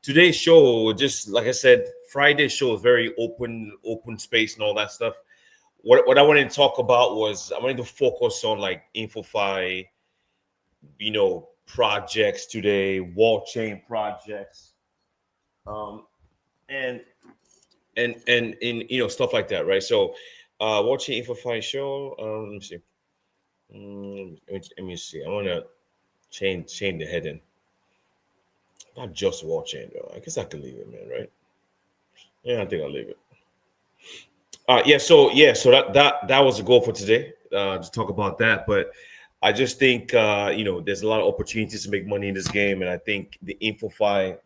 today's show, just like I said, Friday's show is very open space and all that stuff. What I wanted to talk about was I wanted to focus on like InfoFi, projects today, Wallchain projects, um, and and in stuff like that, right? So, Wallchain InfoFi show. Let me see. Let me see. I want to change the heading. Not just Wallchain though. I guess I can leave it, man. Right? Yeah, I think I'll leave it. So that was the goal for today. To talk about that, but I just think there's a lot of opportunities to make money in this game, and I think the InfoFi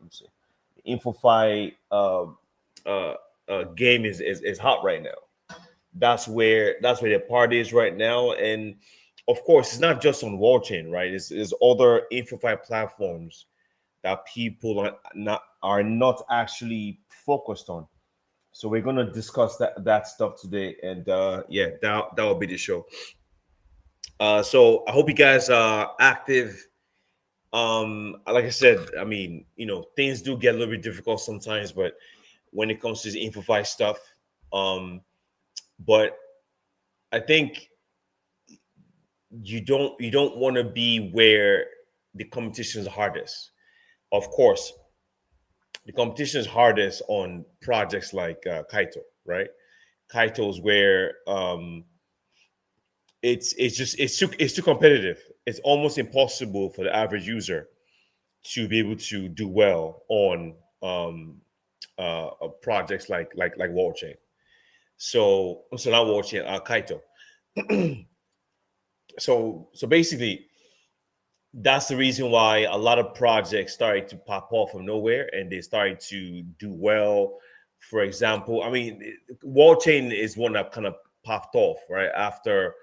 game is hot right now. That's where the party is right now, and of course, it's not just on Wallchain, right? It's other InfoFi platforms that people are not actually focused on. So we're gonna discuss that stuff today, and yeah, that will be the show. So I hope you guys are active. Like I said, I mean, things do get a little bit difficult sometimes, but when it comes to the InfoFi stuff, um, but I think you don't want to be where the competition is hardest. Of course, the competition is hardest on projects like Kaito, right? Kaito's where it's too competitive. It's almost impossible for the average user to be able to do well on projects like Wallchain. So not Wallchain, Kaito. So basically, that's the reason why a lot of projects started to pop off from nowhere and they started to do well. For example, I mean, Wallchain is one that kind of popped off right after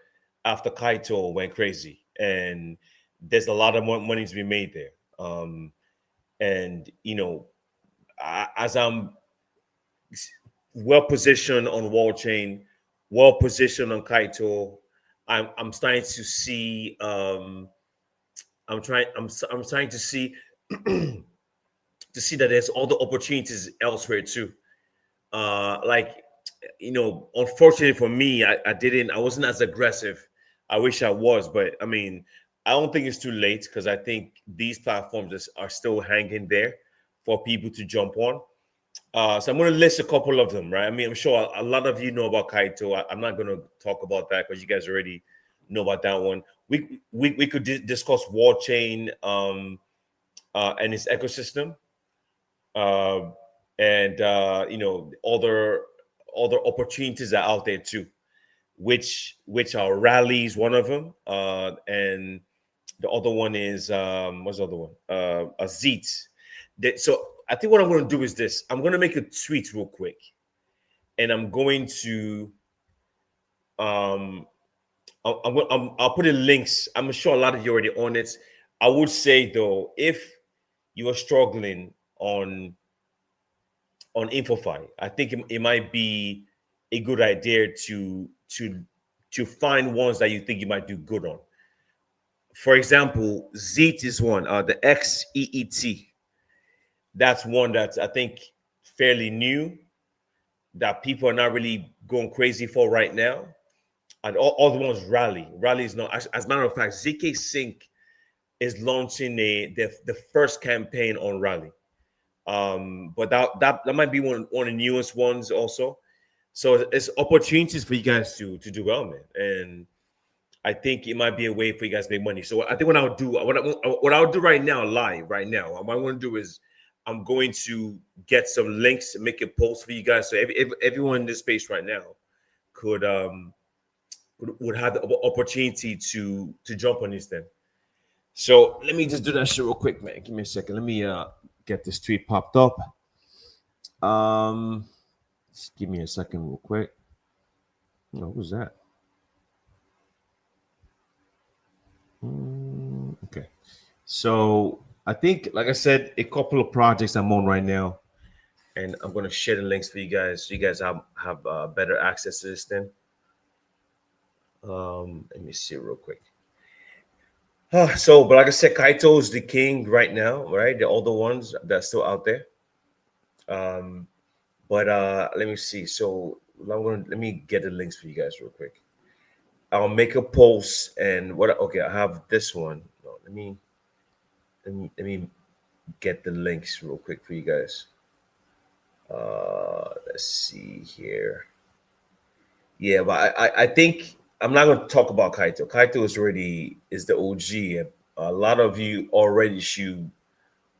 Kaito went crazy, and there's a lot of money to be made there. And as I'm well positioned on Wallchain, well positioned on Kaito, I'm starting to see I'm trying to see to see that there's other opportunities elsewhere too. Like unfortunately for me, I wasn't as aggressive. I wish I was, but I mean, I don't think it's too late because I think these platforms are still hanging there for people to jump on. So I'm going to list a couple of them, right? I mean, I'm sure a lot of you know about Kaito. I'm not going to talk about that because you guys already know about that one. We could discuss Wallchain and its ecosystem, uh, and other opportunities are out there too, which are rallies, one of them, and the other one is what's the other one? A Xeet. So I think what I'm going to do is this: I'm going to make a tweet real quick, and I'm going to um I'll put in links. I'm sure a lot of you already on it. I would say though, if you are struggling on InfoFi, I think it might be a good idea to find ones that you think you might do good on. For example, Xeet is one. The Xeet. That's one that's I think fairly new that people are not really going crazy for right now. And all the ones Rally. Rally is not. As a matter of fact, ZK Sync is launching the first campaign on Rally. But that might be one of the newest ones also. So it's opportunities for you guys to do well, man. And I think it might be a way for you guys to make money. So I think what I'll do right now, live right now, what I want to do is I'm going to get some links and make a post for you guys. So everyone in this space right now could would have the opportunity to jump on this thing. So let me just do that shit real quick, man. Give me a second. Let me get this tweet popped up. Just give me a second real quick. No, who's that? Okay. So I think, like I said, a couple of projects I'm on right now, and I'm gonna share the links for you guys, so you guys have better access to this thing. Let me see real quick. But like I said, Kaito is the king right now, right? The older ones that's still out there. Um, but let me see. So let me get the links for you guys real quick. I'll make a post and what? Okay, I have this one. No, let me get the links real quick for you guys. Let's see here. Yeah, but I think I'm not going to talk about Kaito. Kaito is the OG. And a lot of you already should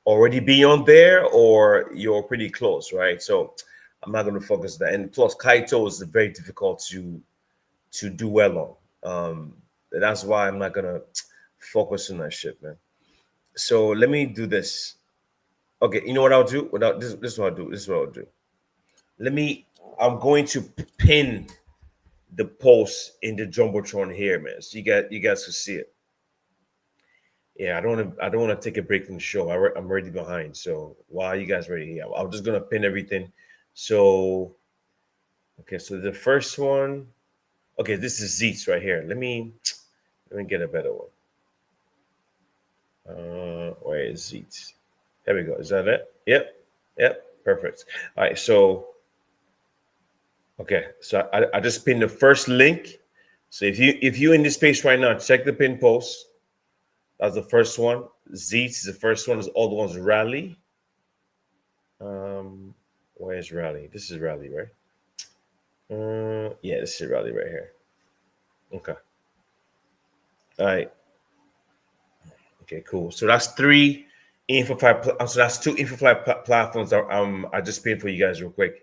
already be on there, or you're pretty close, right? So I'm not going to focus on that. And plus, Kaito is very difficult to do well on. That's why I'm not gonna focus on that shit, man. So let me do this. Okay, you know what I'll do? Without this is what I'll do. This is what I'll do. Let me. I'm going to pin the post in the jumbotron here, man. So you guys can see it. Yeah, I don't want to take a break from the show. I'm already behind. So while you guys ready here, I'm just gonna pin everything. So okay, so the first one. Okay, this is Zeets right here. Let me get a better one. Where is it? There we go. Is that it? Yep. Yep. Perfect. All right. So, okay. So I just pinned the first link. So if you in this space right now, check the pin post. That's the first one. Zeet is the first one. Is all the ones rally. Where is rally? This is rally, right? Yeah, this is rally right here. Okay. All right. Okay. Cool. So that's three InfoFly. So that's two InfoFly platforms. That, I just pinned for you guys real quick.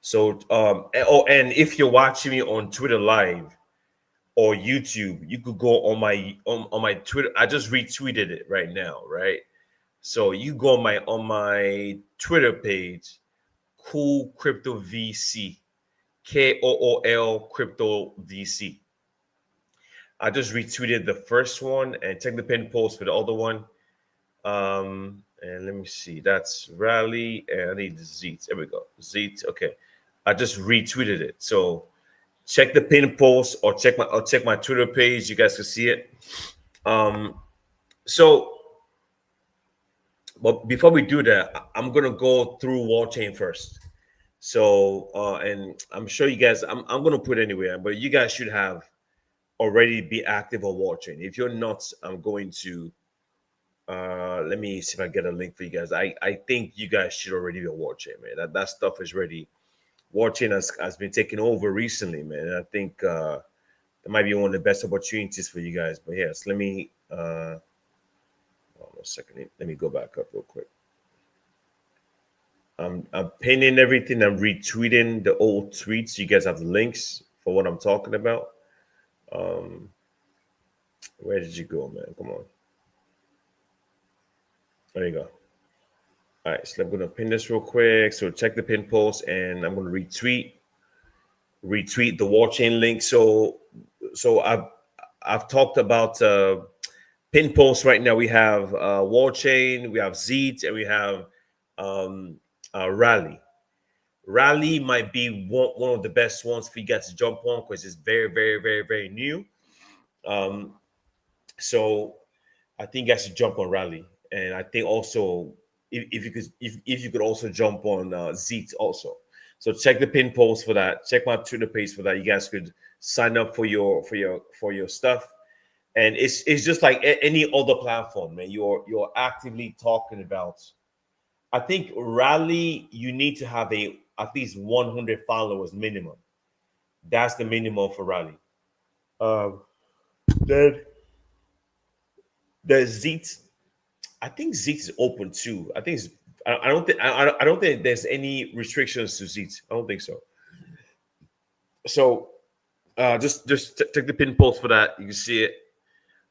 So, and if you're watching me on Twitter Live or YouTube, you could go on my Twitter. I just retweeted it right now, right? So you go on my Twitter page, Cool Crypto VC, KOOL Crypto VC. I just retweeted the first one and check the pin post for the other one. And let me see. That's Rally, and I need the Zeet. There we go. Zeet. Okay. I just retweeted it. So check the pin post or check my Twitter page. You guys can see it. Um, so, but before we do that, I'm gonna go through Wallchain first. So, and I'm sure you guys, I'm gonna put it anywhere, but you guys should have already be active on Wallchain. If you're not, I'm going to. Let me see if I get a link for you guys. I think you guys should already be on Wallchain, man. That stuff is ready. Wallchain has been taken over recently, man. And I think that might be one of the best opportunities for you guys. But yes, let me hold on a second. Let me go back up real quick. I'm pinning everything. I'm retweeting the old tweets. You guys have the links for what I'm talking about. Um, where did you go, man? Come on. There you go. All right, so I'm gonna pin this real quick. So check the pin post, and I'm gonna retweet the Wallchain link. So I've talked about pin posts right now. We have Wallchain, we have Xeet, and we have um, Rally. Rally might be one of the best ones for you guys to jump on because it's very, very, very, very new. Um, so I think you guys should jump on Rally, and I think also if you could also jump on Xeet also. So check the pin post for that. Check my Twitter page for that. You guys could sign up for your stuff, and it's just like any other platform, man. You're actively talking about. I think Rally, you need to have a at least 100 followers minimum. That's the minimum for Rally. Um, then there's Xeet. I think Xeet is open too. I think it's, I don't think there's any restrictions to Xeet. I don't think so. So just take the pin post for that. You can see it.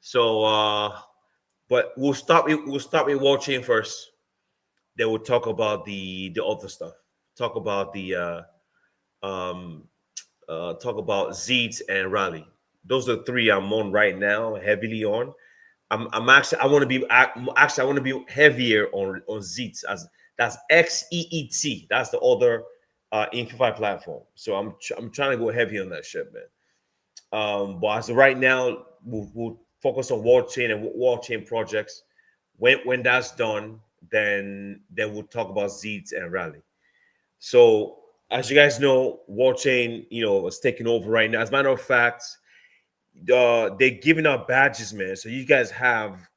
So but we'll start with Wallchain first. Then we'll talk about the other stuff. Talk about the um talk about Xeet and Rally. Those are the three I'm on right now, heavily on. I'm actually I want to be heavier on Xeet as that's Xeet. That's the other Infify platform. So I'm trying to go heavy on that shit, man. But as of right now, we'll focus on Wallchain and Wallchain projects. When that's done, then we'll talk about Xeet and Rally. So as you guys know, Wallchain, is taking over right now. As a matter of fact, they're giving out badges, man. So you guys have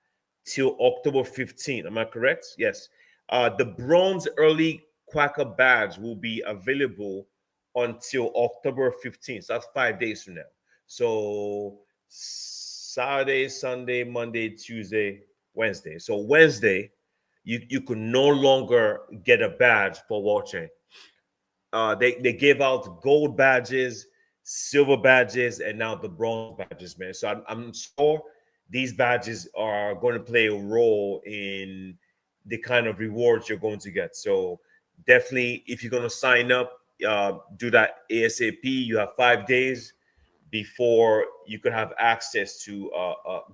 till October 15th. Am I correct? Yes. The bronze early Quacker badge will be available until October 15th. So that's 5 days from now. So Saturday, Sunday, Monday, Tuesday, Wednesday. So Wednesday, you can no longer get a badge for Wallchain. They gave out gold badges, silver badges, and now the bronze badges, man. So I'm sure these badges are going to play a role in the kind of rewards you're going to get. So definitely, if you're going to sign up, do that ASAP. You have 5 days before you could have access to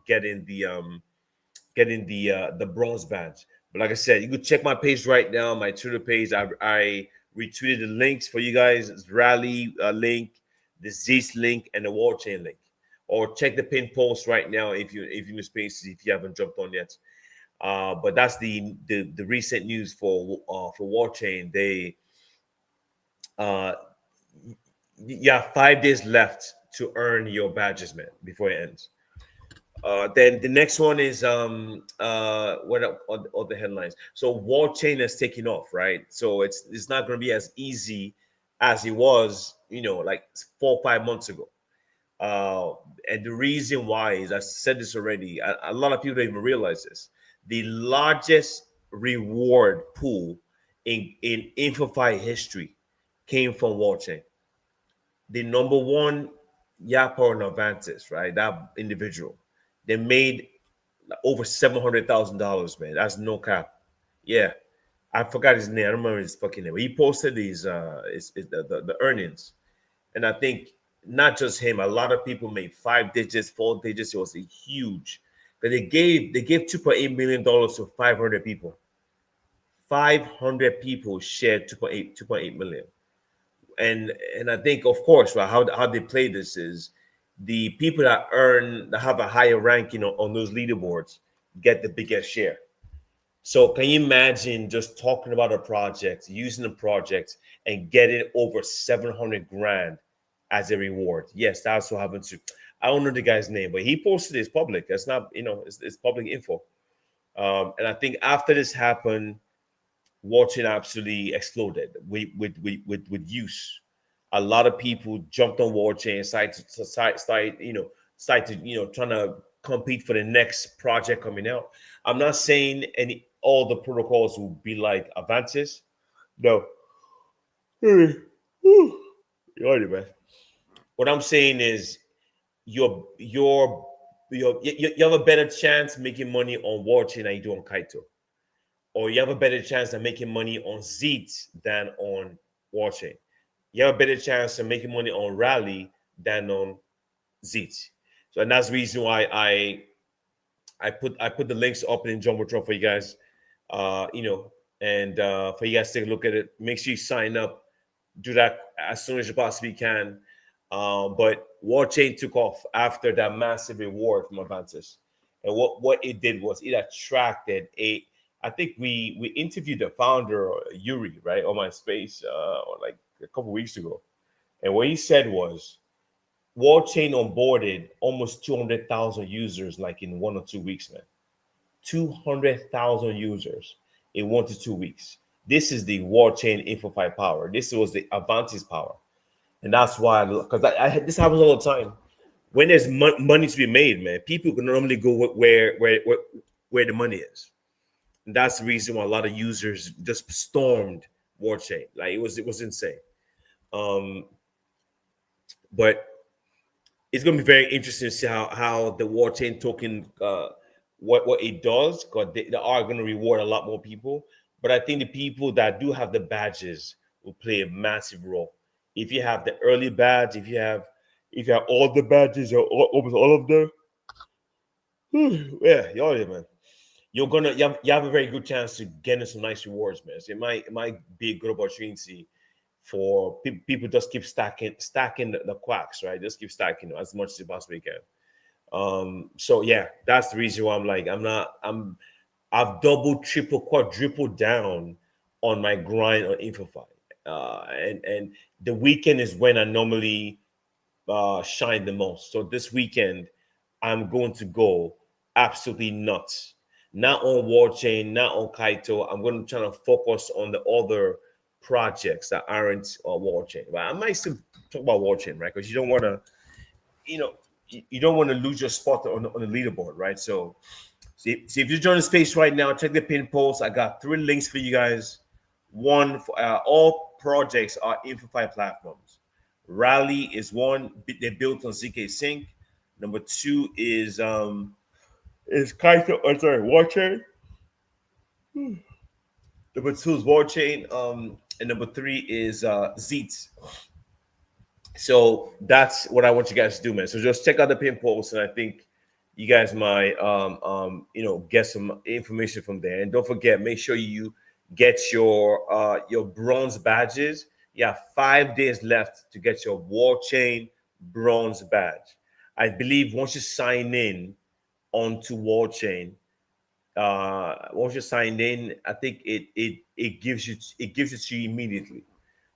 getting the bronze badge. But like I said, you could check my page right now, my Twitter page. I retweeted the links for you guys: Rally link, the Xeet link, and the Wallchain link. Or check the pin post right now if you in spaces if you haven't jumped on yet. But that's the recent news for Wallchain. They uh you have 5 days left to earn your badges, man, before it ends. Then the next one is what are the headlines? So Wallchain has taken off, right? So it's not going to be as easy as it was, like 4 or 5 months ago. Uh, and the reason why is, I said this already. A lot of people don't even realize this. The largest reward pool in InfoFi history came from Wallchain. The number one Yapper and Avantis, right? That individual, they made over $700,000, man. That's no cap. Yeah, I forgot his name. I don't remember his fucking name. He posted the earnings, and I think not just him. A lot of people made 5 digits, 4 digits. It was a huge. But they gave $2.8 million to 500 people. 500 people shared 2.8 million. And I think, of course, right, how they play this is the people that have a higher ranking on those leaderboards get the biggest share. So can you imagine just talking about a project, using a project, and getting over 700 grand as a reward? Yes, that's what happened to. I don't know the guy's name, but he posted it's public. It's not, it's public info. And I think after this happened, Wallchain absolutely exploded with use. A lot of people jumped on Wallchain, started trying to compete for the next project coming out. I'm not saying any all the protocols will be like Avantis. No. You already, man. What I'm saying is you're you're you have a better chance making money on Wallchain than you do on Kaito, or you have a better chance of making money on Xeet than on Wallchain. You have a better chance of making money on Rally than on Xeet. So, and that's the reason why I put the links up in Jumbotron for you guys. And for you guys to take a look at it. Make sure you sign up. Do that as soon as you possibly can. But Wallchain took off after that massive reward from Avantis. And what it did was it attracted a. I think we interviewed the founder Yuri, right, on my space like a couple weeks ago, and what he said was Wallchain onboarded almost 200,000 users like in 1 or 2 weeks, man. 200,000 users in 1 to 2 weeks. This is the Wallchain InfoFi power. This was the Avantis power, and that's why because this happens all the time. When there's money to be made, man, people can normally go where the money is. And that's the reason why a lot of users just stormed Wallchain. Like it was insane. Um, but it's going to be very interesting to see how the Wallchain token what it does, because they are going to reward a lot more people. But I think the people that do have the badges will play a massive role. If you have the early badge, if you have all the badges or almost all of them, yeah, y'all, man, you have a very good chance to get in some nice rewards, man. So it might be a good opportunity for people just keep stacking the quacks, right? Just keep stacking them as much as you possibly can. So yeah, that's the reason why I've doubled, triple, quadrupled down on my grind on InfoFi. And the weekend is when I normally shine the most. So this weekend, I'm going to go absolutely nuts. Not on Wallchain, not on Kaito. I'm going to try to focus on the other projects that aren't Wallchain. But I might still talk about Wallchain, right? Because you don't want to, you know, you don't want to lose your spot on the leaderboard, right? So, see if you're joining the space right now, check the pin post. I got 3 links for you guys. One, for all projects are InfoFi platforms. Rally is one. They're built on ZK Sync. Number two is Kaito. Oh, sorry, Wallchain. Number two is Wallchain. And number three is Xeet. So that's what I want you guys to do, man. So just check out the pin post, and I think you guys might get some information from there. And don't forget, make sure you get your bronze badges. You have 5 days left to get your Wallchain bronze badge. I believe once you sign in onto Wallchain, once you sign in, I think it gives it to you immediately.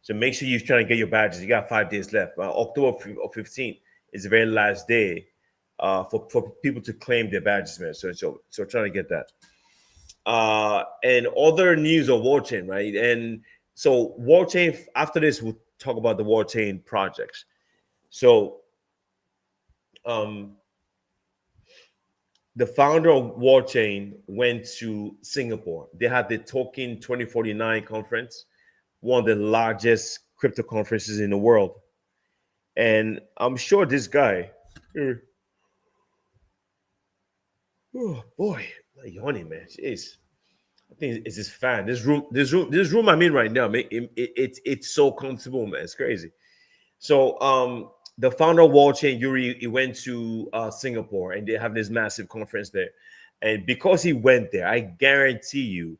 So make sure you're trying to get your badges. You got 5 days left. October 15th is the very last day for people to claim their badges, man. So trying to get that. And other news on Wallchain, right? And so Wallchain, after this, we'll talk about the Wallchain projects. So the founder of Wallchain went to Singapore. They had the Token 2049 conference, one of the largest crypto conferences in the world. And I'm sure this guy, oh boy, I'm yawning, man. Jeez. I think it's his fan. This room I'm in right now, man, it's so comfortable, man. It's crazy. So the founder of Wallchain, Yuri, he went to Singapore, and they have this massive conference there. And because he went there, I guarantee you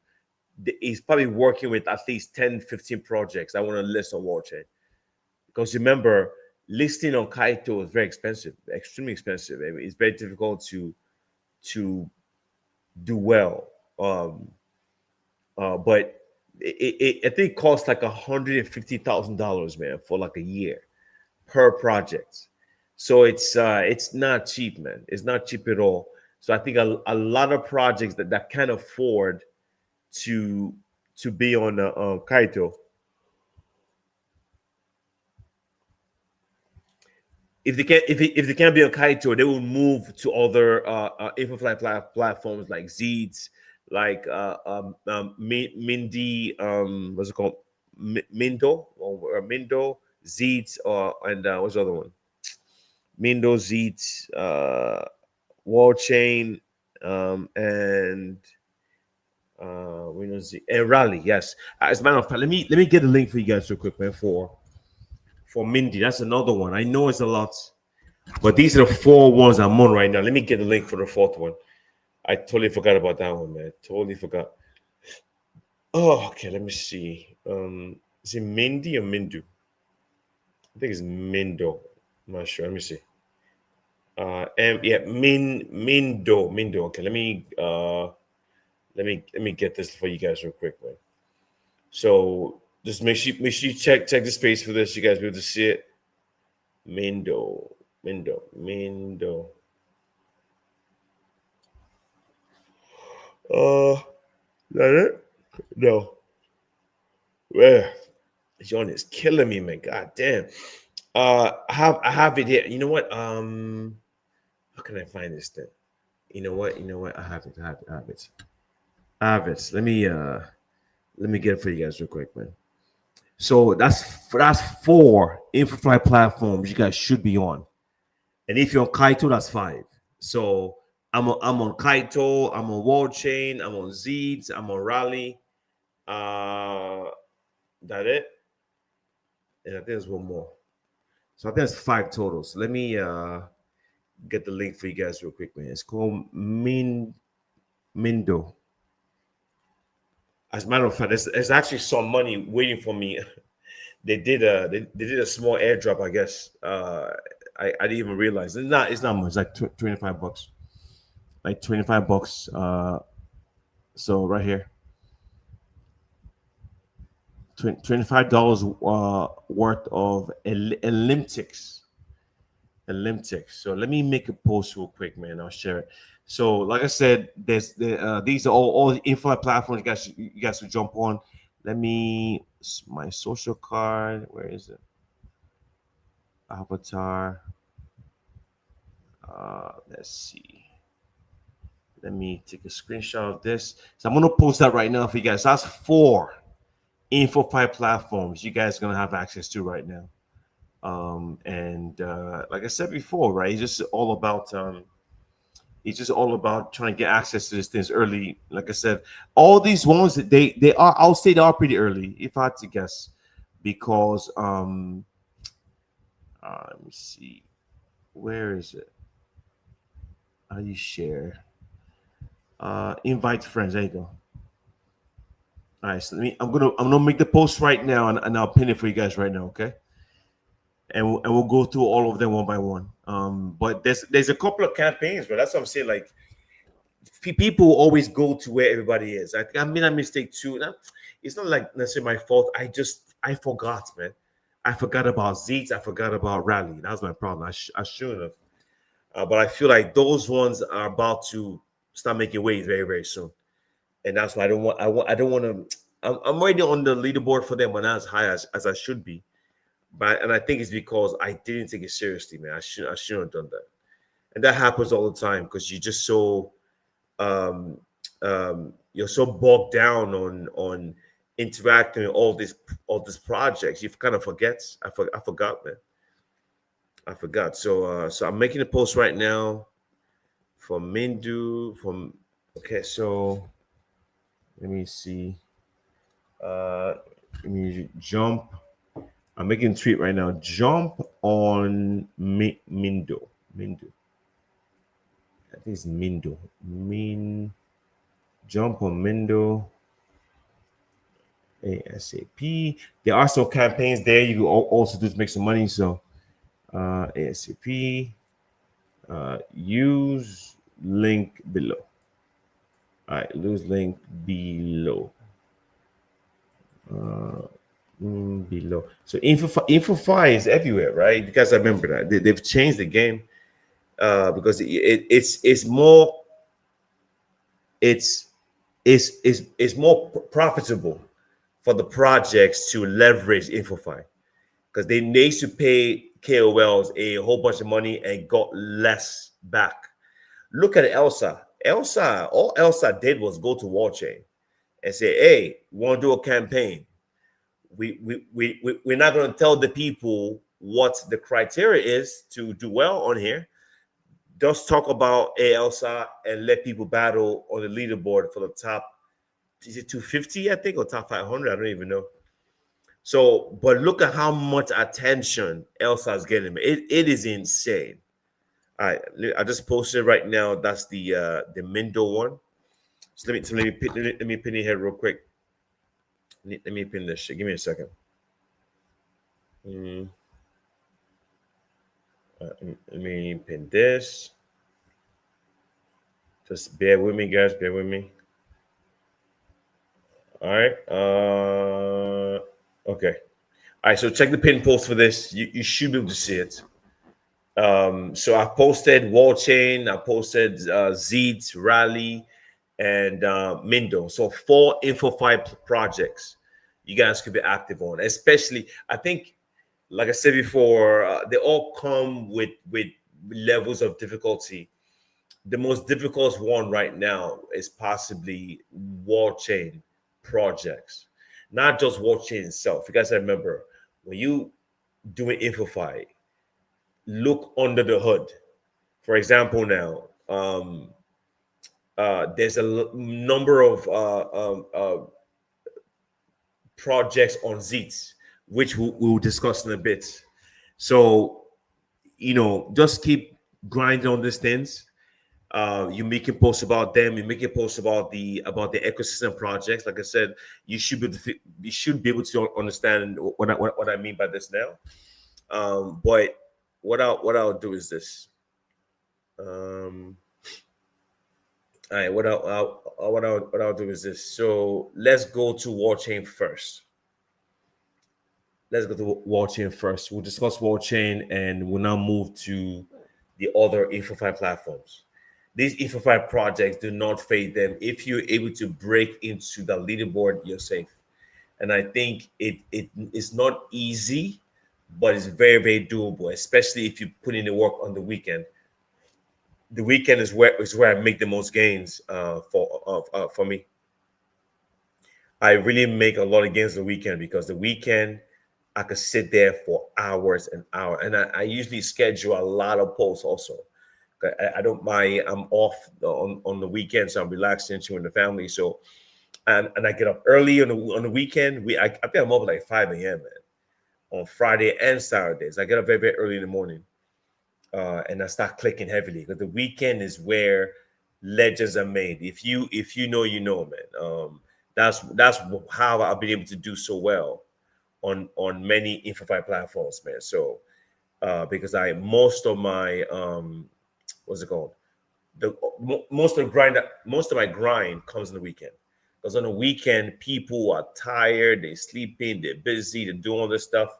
he's probably working with at least 10, 15 projects I want to list on Wallchain. Because remember, listing on Kaito is very expensive, extremely expensive. I mean, it's very difficult to do well. But I think it costs like $150,000, man, for like a year per project. So it's not cheap, man. It's not cheap at all. So I think a lot of projects that can afford to be on Kaito, if they can't be on Kaito, they will move to other InfoFly platforms like Xeet, like Mindy, what's it called, Mindo or Mindo, Xeet, and what's the other one? Mindo, Xeet, Wallchain, and Windows Z and Rally. Yes, as a matter of fact, let me get the link for you guys real quick, man. For Mindy, that's another one. I know it's a lot, but these are the 4 ones I'm on right now. Let me get the link for the 4th one. I totally forgot about that one, man. Totally forgot. Oh, okay. Let me see. Is it Mindy or Mindu? I think it's Mindo. I'm not sure. Let me see. Yeah, Mindo. Okay, let me get this for you guys real quick, man. So just make sure you check the space for this. You guys be able to see it. Mindo. Is that it? No. Where? John is killing me, man. God damn. I have it here. You know what? How can I find this thing? You know what? I have it. I have it. Let me get it for you guys real quick, man. So that's 4 InfoFly platforms you guys should be on. And if you're on Kaito, that's 5. So I'm on Kaito, I'm on Wallchain, I'm on Xeet, I'm on Rally. That it? And I think there's one more. So I think that's 5 total. So let me get the link for you guys real quick, man. It's called Mindo. As a matter of fact, there's actually some money waiting for me. They did a small airdrop, I guess. I didn't even realize it's not much. It's like $25, like $25. So right here, $25 worth of Olympics. So let me make a post real quick, man. I'll share it. So, like I said, these are all the info platforms you guys should jump on. Let me my social card. Where is it? Avatar. Let's see. Let me take a screenshot of this. So I'm gonna post that right now for you guys. That's 4 InfoFi platforms you guys are gonna have access to right now. And like I said before, right? It's just all about trying to get access to these things early. Like I said, all these ones they are, I'll say they are pretty early, if I had to guess, because let me see, where is it? How do you share? Invite friends. There you go. All right, so I'm gonna make the post right now, and I'll pin it for you guys right now, okay? And we'll go through all of them one by one. But there's a couple of campaigns, but that's what I'm saying. Like, people always go to where everybody is. I made a mistake too. It's not like necessarily my fault. I forgot, man. I forgot about Xeet. I forgot about Rally. That was my problem. I shouldn't have. But I feel like those ones are about to start making waves very, very soon, and that's why I don't want to. I'm already on the leaderboard for them, but not as high as I should be. But and I think it's because I didn't take it seriously, man. I shouldn't have done that, and that happens all the time because you're just so um, you're so bogged down on interacting with all these projects. You kind of forget. I forgot, man. I forgot. So I'm making a post right now for Mindu. From Okay, so let me see. Uh, Let me jump. I'm making a tweet right now. Jump on Mindo. Mindo. I think it's Mindo. Jump on Mindo. ASAP. There are some campaigns there you can also do to make some money. So ASAP. Use link below. All right, use link below. Below. So InfoFi is everywhere, right? You guys remember that they've changed the game because it's more it's more profitable for the projects to leverage InfoFi because they used to pay KOLs a whole bunch of money and got less back. Look at Elsa. All Elsa did was go to Wallchain and say, "Hey, we want to do a campaign. We're not going to tell the people what the criteria is to do well on here. Just talk about Elsa and let people battle on the leaderboard for the top. Is it 250, I think, or top 500? I don't even know. So, but look at how much attention Elsa is getting. It is insane. All right, I just posted right now. That's the Mindo one. So let me pin it here real quick. Let me pin this shit. Give me a second. Let me pin this. Just bear with me, guys. Bear with me. All right. Okay. All right. So check the pin post for this. You should be able to see it. So I posted Wallchain, I posted Xeet, Rally, and Mindo. So 4 InfoFi projects you guys could be active on. Especially, I think, like I said before, they all come with levels of difficulty. The most difficult one right now is possibly Wallchain projects, not just Wallchain itself. You guys remember when you doing InfoFi, look under the hood. For example, now there's a number of projects on Xeet, which we'll discuss in a bit. So, just keep grinding on these things. You making posts about them. You making posts about the ecosystem projects. Like I said, you should be able to understand what I mean by this now. But what I'll do is this. All right, what I'll do is this. So let's go to Wallchain first. let's go to Wallchain first. We'll discuss Wallchain and we'll now move to the other E45 platforms. These E45 projects do not fade them. If you're able to break into the leaderboard, you're safe. And I think it is not easy, but it's very, very doable, especially if you put in the work on the weekend. The weekend is where I make the most gains for me. I really make a lot of gains the weekend because the weekend I could sit there for hours and hours, and I usually schedule a lot of posts also. I don't mind. I'm off on the weekend, so I'm relaxing, chilling with the family. So and I get up early on the weekend. I think I'm up at like 5 a.m. man on Friday and Saturdays. I get up very, very early in the morning, and I start clicking heavily because the weekend is where legends are made. If you know, you know, man. That's how I've been able to do so well on many Infofy platforms, man. So because I most of my what's it called? Most of my grind comes on the weekend. Because on the weekend, people are tired, they're sleeping, they're busy, they're doing all this stuff.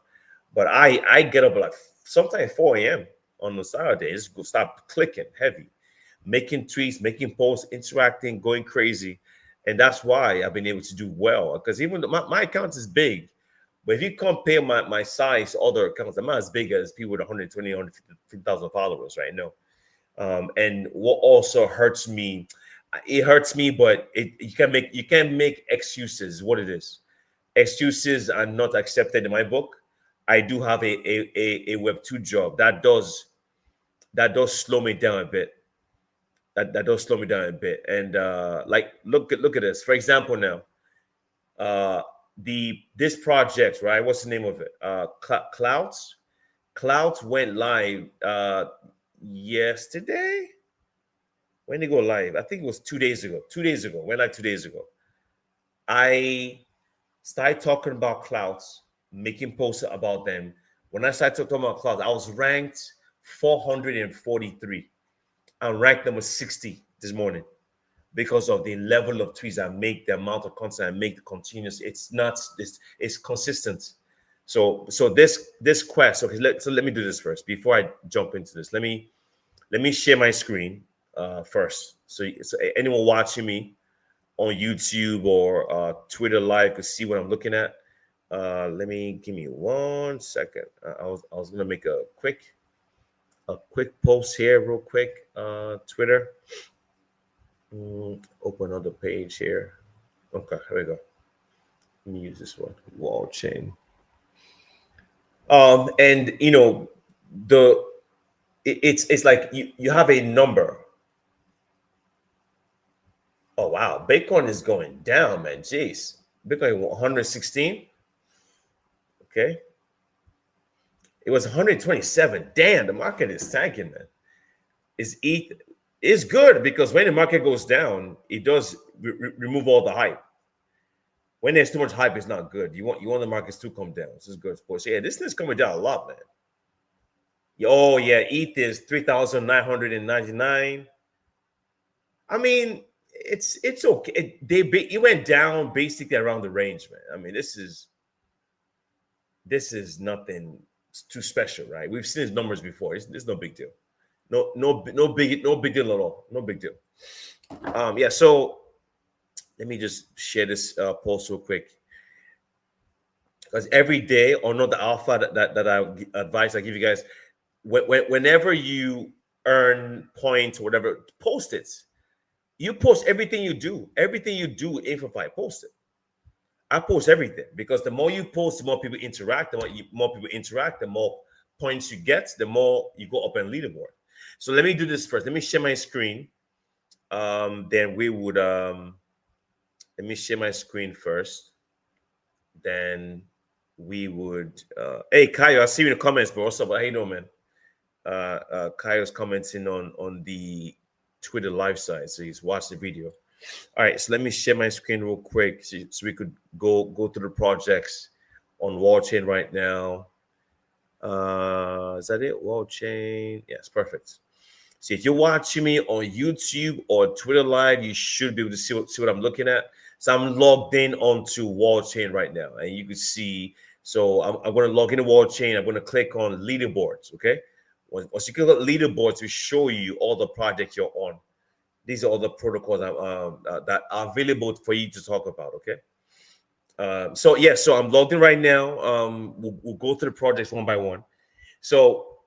But I get up at like sometimes 4 a.m. on the Saturday. Just go start clicking heavy, making tweets, making posts, interacting, going crazy. And that's why I've been able to do well. Because even though my account is big, but if you compare my size to other accounts, I'm not as big as people with 120, 150,000 followers right now. And what also hurts me, it hurts me, but you can't make excuses. What it is, excuses are not accepted in my book. I do have a Web2 job that does slow me down a bit. That does slow me down a bit. And like look at this. For example, now this project, right? What's the name of it? Clouds. Clouds went live yesterday. When did it go live? I think it was 2 days ago. 2 days ago. Went live 2 days ago. I started talking about clouds, making posts about them. When I started talking about clouds, I was ranked 443. I'm ranked number 60 this morning because of the level of tweets I make, the amount of content I make, the continuous. It's not this. It's consistent. So this quest. Okay, let me do this first before I jump into this. Let me share my screen first. So anyone watching me on YouTube or Twitter Live could see what I'm looking at. Give me 1 second. I was gonna make a quick post here, real quick. Twitter. Open another page here. Okay, here we go. Let me use this one. Wallchain. And it's like you have a number. Oh wow, Bitcoin is going down, man. Jeez, Bitcoin 116. Okay, it was 127. Damn, the market is tanking, man. Is ETH is good because when the market goes down, it does remove all the hype. When there's too much hype, it's not good. You want the markets to come down. This is good, of course. Yeah, this thing's coming down a lot, man. Oh yeah, ETH is 3,999. I mean, it's okay. It went down basically around the range, man. I mean, this is nothing too special, right? We've seen his numbers before. It's no big deal. No big deal at all. No big deal. Yeah. So let me just share this post real quick because every day on the alpha that I advise I give you guys, whenever you earn points or whatever, post it. You post everything you do Amplify, post it. I post everything because the more you post, the more people interact. The more points you get, the more you go up in leaderboard. So let me do this first. Let me share my screen. Then we would let me share my screen first. Then we would hey Kayo, I see you in the comments, bro. What's up? How you doing, man? Kayo's commenting on the Twitter live side, so he's watched the video. All right, so let me share my screen real quick so we could go through the projects on Wallchain right now. Is that it? Wallchain. Yes, perfect. So if you're watching me on YouTube or Twitter Live, you should be able to see what I'm looking at. So I'm logged in onto Wallchain right now, and you can see. So I'm going to log into Wallchain. I'm going to click on leaderboards. Okay. Once you click on leaderboards, to show you all the projects you're on. These are all the protocols that are available for you to talk about. Okay. So I'm logged in right now. We'll go through the projects one by one. So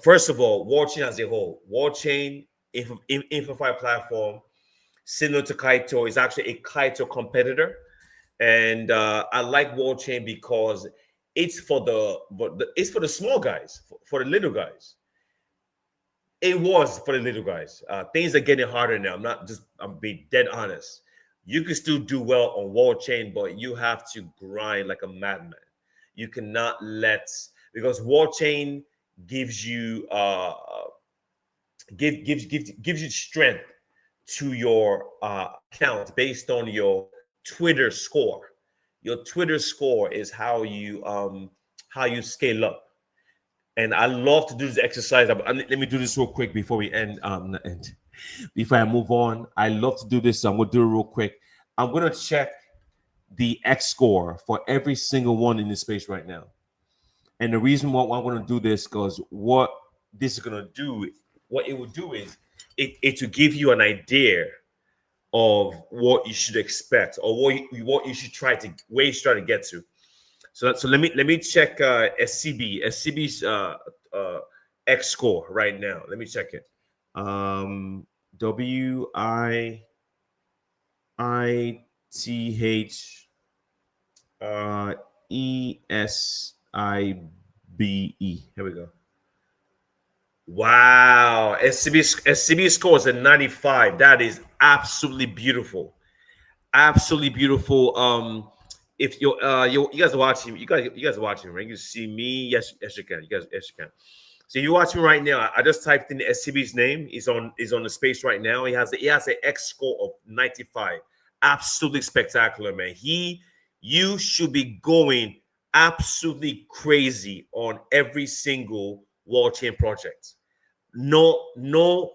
first of all, Wallchain as a whole, Wallchain, InfoFi platform, similar to Kaito, is actually a Kaito competitor, and I like Wallchain because it's for the small guys, for the little guys. It was for the little guys. Things are getting harder now. I'm being dead honest. You can still do well on Wallchain, but you have to grind like a madman. You cannot because Wallchain gives you gives you strength to your account based on your Twitter score. Your Twitter score is how you scale up. And I love to do this exercise. Let me do this real quick before we end. Before I move on, I love to do this. So I'm gonna do it real quick. I'm gonna check the X score for every single one in this space right now. And the reason why I'm gonna do this, because what this is gonna do, what it will do is it to give you an idea of what you should expect or what you should where you should try to get to. So let me check SCB's X score right now. Let me check it. WIITHESIBE. Here we go. Wow, SCB score is a 95. That is absolutely beautiful. Absolutely beautiful. If you guys are watching, you guys are watching, right? You see me, yes, you can. You guys, yes, you can. So you watch me right now. I just typed in SCB's name. He's on the space right now. He has an X score of 95. Absolutely spectacular, man. You should be going absolutely crazy on every single Wallchain project. No,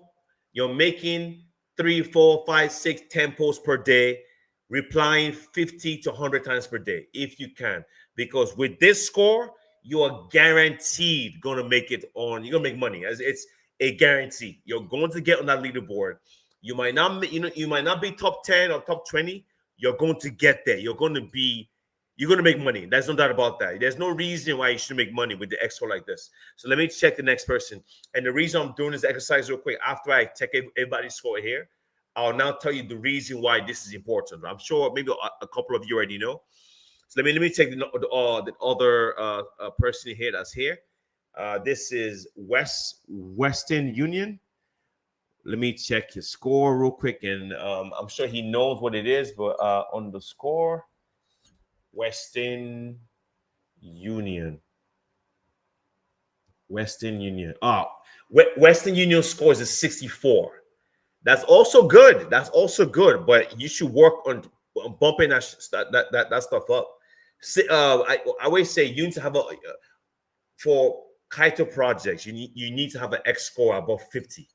you're making 3, 4, 5, 6, 10 posts per day, replying 50 to 100 times per day if you can, because with this score you are guaranteed going to make it on. You're going to make money, as it's a guarantee. You're going to get on that leaderboard. You might not be top 10 or top 20. You're going to get there. You're going to make money. There's no doubt about that. There's no reason why you should make money with the X score like this. So let me check the next person. And the reason I'm doing this exercise real quick, after I check everybody's score here, I'll now tell you the reason why this is important. I'm sure maybe a couple of you already know. So let me check the other person here that's here. This is Western Union. Let me check his score real quick, and I'm sure he knows what it is. But on the score, Western Union. Western Union. Western Union scores is 64. That's also good. But you should work on bumping that stuff up. I always say you need to have for Kaito projects, you need to have an X score above 50.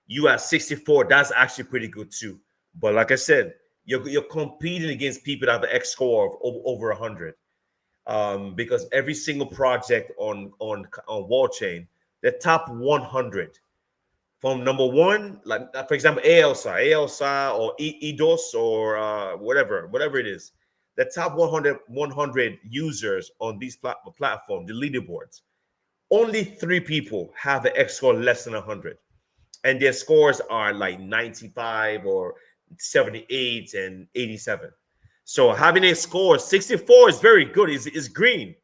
You at 64, that's actually pretty good too. But like I said, you're competing against people that have an X score of over 100. Because every single project on Wallchain, the top 100 from number one, like for example, ALSA or EDOS or whatever it is, the top 100 users on these platform, the leaderboards, only 3 people have an X score less than 100, and their scores are like 95 or 78 and 87. So having a score 64 is very good. It's green.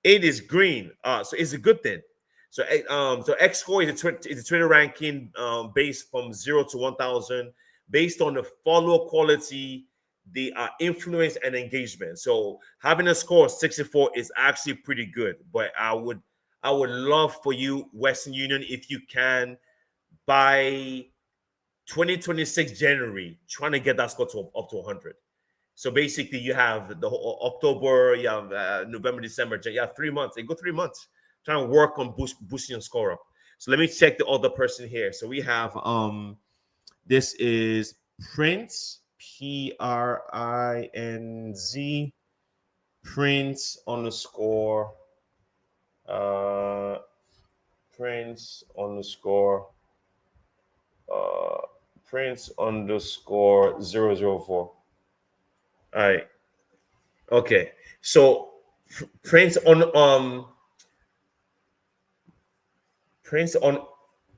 It is green. So it's a good thing. So X score is a Twitter ranking based from 0 to 1,000, based on the follower quality, the influence and engagement. So having a score of 64 is actually pretty good. But I would love for you, Western Union, if you can, by 2026 January, trying to get that score up to 100. So basically, you have the whole October, you have November, December, you have 3 months. You go 3 months trying to work on boosting your score up. So let me check the other person here. So we have this is Prince PRINZ Prince underscore uh Prince underscore uh Prince underscore 004. All right. Okay. So Prince on Prince on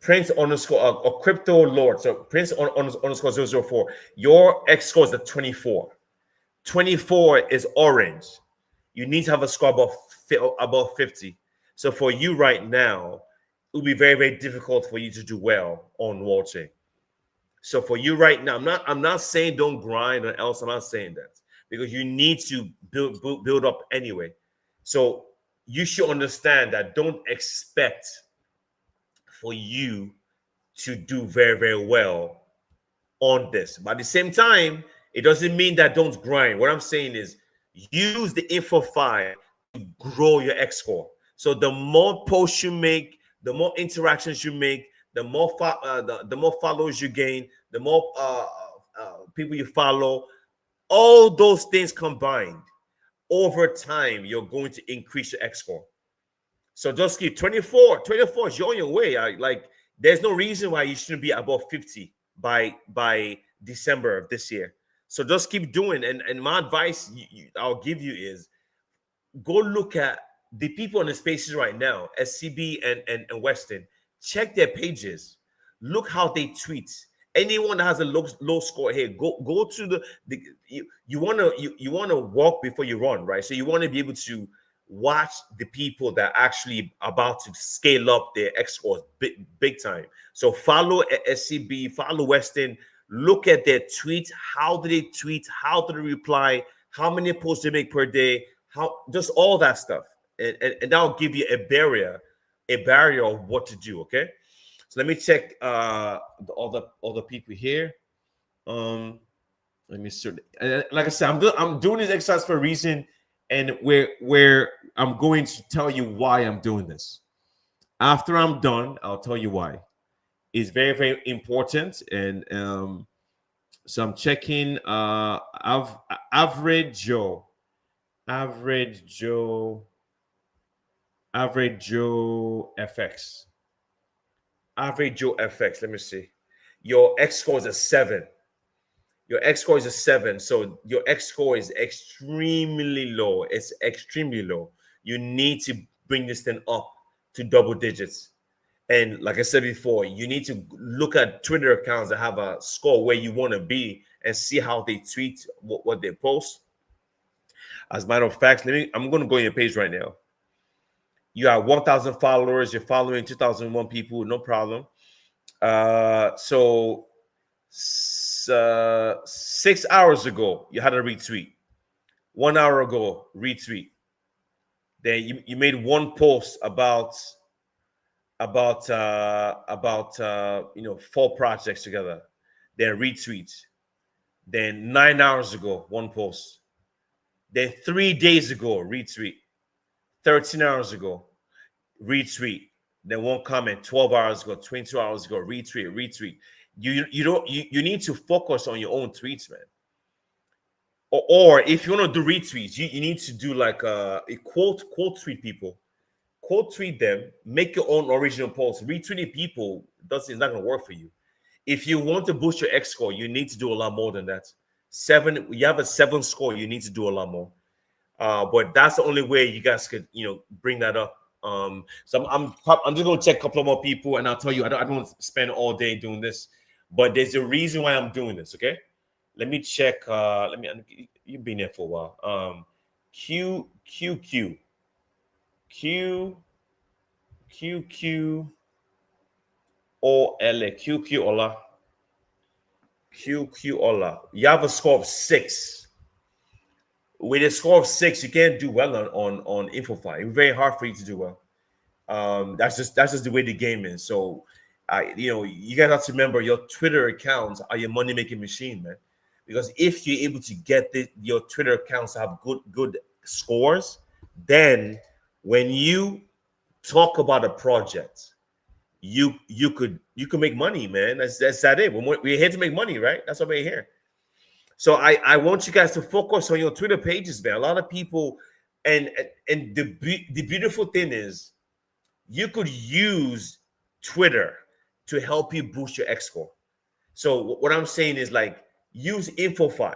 Prince underscore or crypto lord. So Prince underscore 004. Your X score is a 24. 24 is orange. You need to have a score above 50. So for you right now, it will be very, very difficult for you to do well on Wallchain. So for you right now, I'm not saying don't grind or else. I'm not saying that because you need to build up anyway. So you should understand that don't expect for you to do very, very well on this. But at the same time, it doesn't mean that don't grind. What I'm saying is use the info file to grow your X score. So the more posts you make, the more interactions you make, the more followers you gain, the more people you follow. All those things combined over time, you're going to increase your X score. So just keep 24. 24 is on your way. Like there's no reason why you shouldn't be above 50 by December of this year. So just keep doing. And my advice I'll give you is go look at the people in the spaces right now, SCB and Weston. Check their pages. Look how they tweet. Anyone that has a low score here, go to the you want to walk before you run, right? So you want to be able to watch the people that are actually about to scale up their X scores big time. So follow SCB, follow Weston, look at their tweets. How do they tweet? How do they reply? How many posts they make per day? How just all that stuff. And that'll give you a barrier of what to do. Okay. So let me check all the people here. Let me see. And like I said, I'm doing this exercise for a reason, and where I'm going to tell you why I'm doing this. After I'm done, I'll tell you why. It's very, very important. And so I'm checking average Joe FX. Average Joe FX. Let me see. Your X score is a 7. Your X score is a 7. So your X score is extremely low. It's extremely low. You need to bring this thing up to double digits. And like I said before, you need to look at Twitter accounts that have a score where you want to be and see how they tweet, what they post. As a matter of fact, I'm going to go on your page right now. You have 1,000 followers. You're following 2,001 people. No problem. So 6 hours ago, you had a retweet. 1 hour ago, retweet. Then you made one post about 4 projects together. Then retweet. Then 9 hours ago, one post. Then 3 days ago, retweet. 13 hours ago, retweet. Then one comment. 12 hours ago, 22 hours ago, retweet. You need to focus on your own tweets, man. Or if you want to do retweets, you need to do like a quote tweet people. Quote tweet them, make your own original post. Retweeting people it's not gonna work for you. If you want to boost your X score, you need to do a lot more than that. 7, you have a 7 score, you need to do a lot more. But that's the only way you guys could, bring that up. So I'm just gonna check a couple more people, and I'll tell you, I don't want to spend all day doing this, but there's a reason why I'm doing this. Okay, let me check. You've been there for a while. Q O L Q Ola. You have a score of 6. With a score of 6, you can't do well on InfoFi. It's very hard for you to do well. That's just the way the game is. So, you guys have to remember your Twitter accounts are your money making machine, man. Because if you're able to get your Twitter accounts to have good scores, then when you talk about a project, you could make money, man. That's it. We're here to make money, right? That's why we're here. So I want you guys to focus on your Twitter pages, man. A lot of people, and the beautiful thing is you could use Twitter to help you boost your X score. So what I'm saying is like use InfoFi.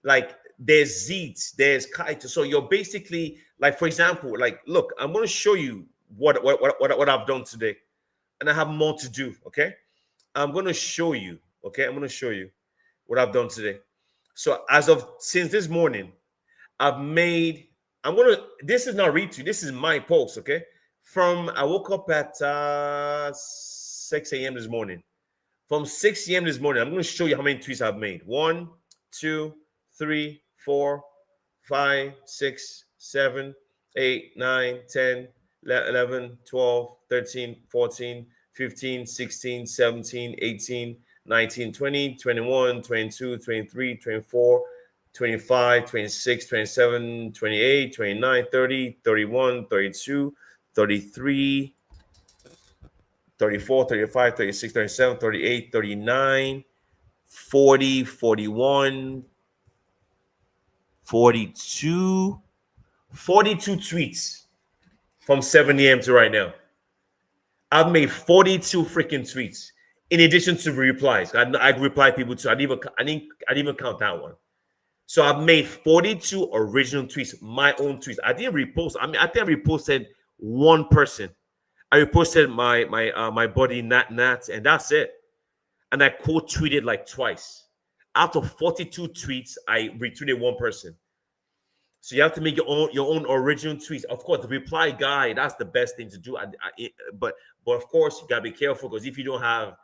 Like there's Xeet, there's Kaito. So you're basically like, for example, like look, I'm going to show you what I've done today, and I have more to do. Okay, I'm going to show you. Okay, I'm going to show you what I've done today. So as of since this morning, I've made. I'm gonna. This is not retweet. This is my post. Okay, from I woke up at 6 a.m. this morning. From 6 a.m. this morning, I'm going to show you how many tweets I've made. 1, 2, 3, 4, 5, 6, 7, 8, 9, 10, 11, 12, 13, 14, 15, 16, 17, 18, 19, 20, 21, 22, 23, 24, 25, 26, 27, 28, 29, 30, 31, 32, 33, 34, 35, 36, 37, 38, 39, 40, 41, 42, 42 tweets from 7 a.m. to right now. I've made 42 freaking tweets in addition to replies. I reply people too. I didn't even count that one. So I've made 42 original tweets, my own tweets. I didn't repost. I mean, I think I reposted one person. I reposted my buddy Nat, and that's it. And I quote tweeted like twice. Out of 42 tweets, I retweeted one person. So you have to make your own original tweets. Of course, the reply guy, that's the best thing to do. But of course, you gotta be careful because if you don't have,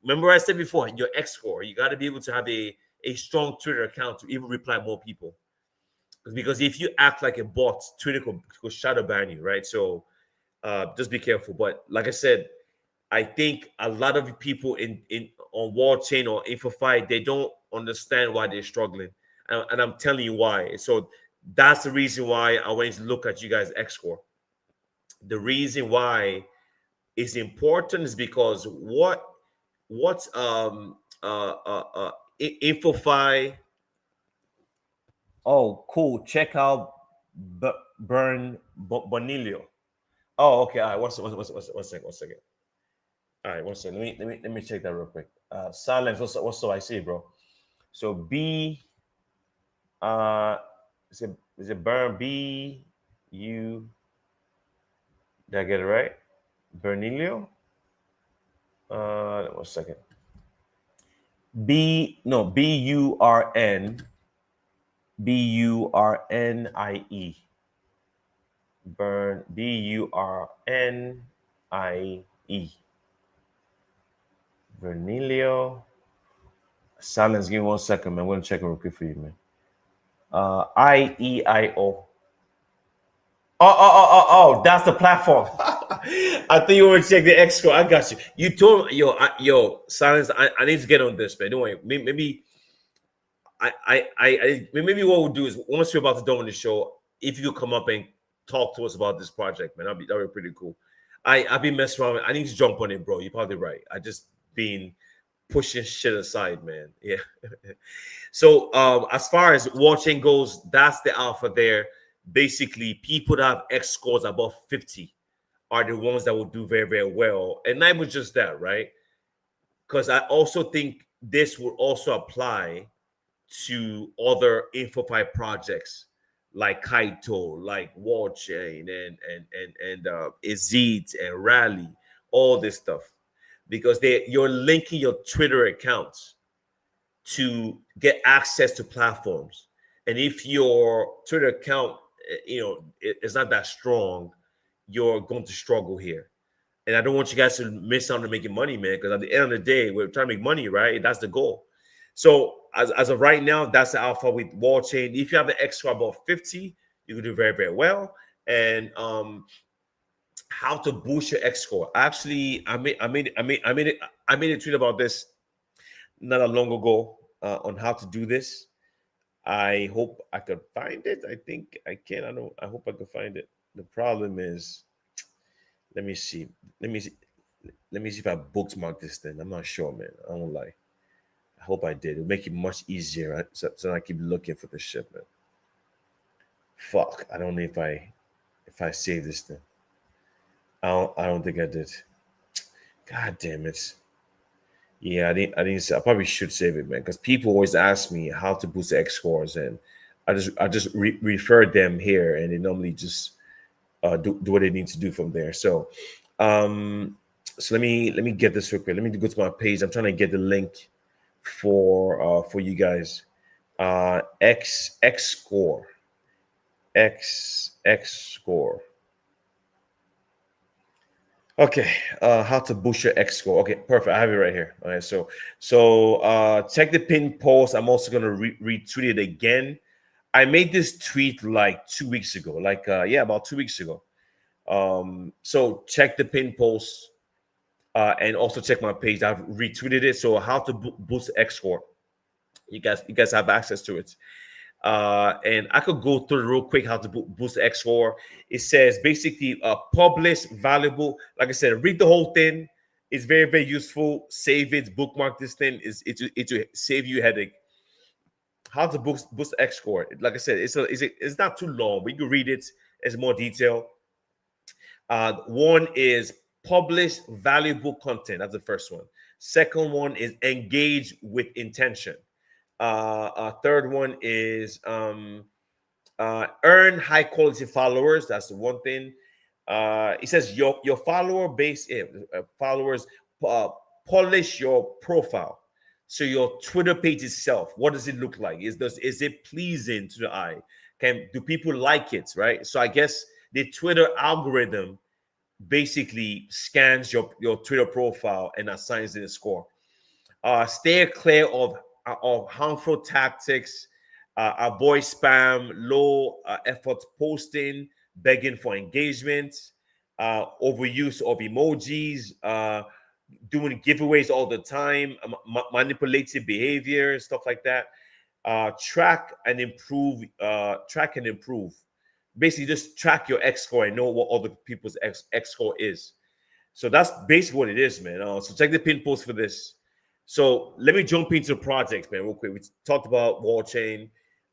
remember I said before, your X score, you gotta be able to have a strong Twitter account to even reply more people. Because if you act like a bot, Twitter could shadow ban you, right? So just be careful. But like I said, I think a lot of people in on Wallchain or InfoFi, they don't understand why they're struggling, and I'm telling you why. So that's the reason why I went to look at you guys' X score. The reason why it's important is because what's InfoFi. Oh, cool. Check out Bonilio. Oh, okay. All right. One second. One second. All right. One second. Let me check that real quick. Silence. What's so I see, bro? So B. Uh, is it Burn B U? Did I get it right? Bernilio. One second. Burnie. Burnie. Bernilio. Silence. Give me 1 second, man. I'm gonna check it real quick for you, man. IEIO. Oh, that's the platform. I think you want to check the X score. I got you. You told me, yo, Silence. I need to get on this, man. Don't worry. Maybe maybe what we'll do is once we're about to done with the show, if you come up and talk to us about this project, man, that'd be pretty cool. I've been messing around. I need to jump on it, bro. You're probably right. I just been pushing shit aside, man. Yeah. So as far as watching goes, that's the alpha there. Basically, people that have X scores above 50 are the ones that will do very, very well. And not even just that, right? Because I also think this would also apply to other InfoFi projects like Kaito, like Wallchain, and Xeet and Rally, all this stuff, because you're linking your Twitter accounts to get access to platforms. And if your Twitter account, is not that strong, you're going to struggle here. And I don't want you guys to miss out on making money, man, because at the end of the day, we're trying to make money, right? That's the goal. So as of right now, that's the alpha with Wallchain. If you have an extra above 50, you can do very, very well. And how to boost your X score. Actually, I made a tweet about this not that long ago on how to do this. I hope I could find it. I think I can. I don't. I hope I can find it. The problem is, let me see. Let me see. Let me see if I bookmarked this thing. I'm not sure, man. I won't lie. hope I did. It'll make it much easier, right? So I keep looking for the shit, man. Fuck. I don't know if I save this thing. I don't think I did. God damn it. Yeah, I didn't. I probably should save it, man, because people always ask me how to boost X scores, and I just refer them here, and they normally just do what they need to do from there. Um, so let me get this real quick. Let me go to my page. I'm trying to get the link for you guys. X score, X score. Okay, how to boost your X score. Okay, perfect. I have it right here. All right, so check the pin post. I'm also gonna retweet it again. I made this tweet like 2 weeks ago, like yeah, about 2 weeks ago. So check the pin post and also check my page. I've retweeted it. So how to boost X score. You guys have access to it. And I could go through real quick how to boost X score. It says basically publish valuable. Like I said, read the whole thing. It's very very useful. Save it, bookmark this thing. It will save you a headache. How to boost X score. Like I said, it's not too long, but you can read it. It's more detail. One is publish valuable content. That's the first one. Second one is engage with intention. Third one is earn high quality followers. That's the one thing. It says your follower base, followers, uh, polish your profile. So your Twitter page itself, what does it look like? Is it pleasing to the eye? Do people like it? Right. So I guess the Twitter algorithm basically scans your Twitter profile and assigns it a score. Stay clear of harmful tactics. Avoid spam, low effort posting, begging for engagement, overuse of emojis, doing giveaways all the time, manipulative behavior, stuff like that. Track and improve. Track and improve. Basically, just track your X score and know what other people's X score is. So that's basically what it is, man. So check the pin post for this. So let me jump into projects, man, real quick. We talked about Wallchain.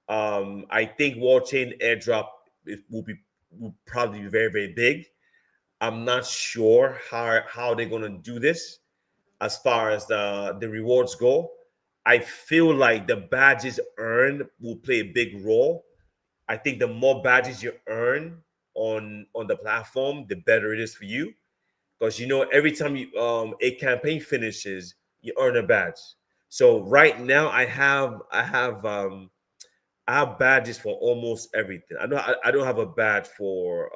I think Wallchain airdrop will probably be very, very big. I'm not sure how they're gonna do this as far as the rewards go. I feel like the badges earned will play a big role. I think the more badges you earn on the platform, the better it is for you. Because every time a campaign finishes, you earn a badge. So right now I have badges for almost everything. I don't have a badge for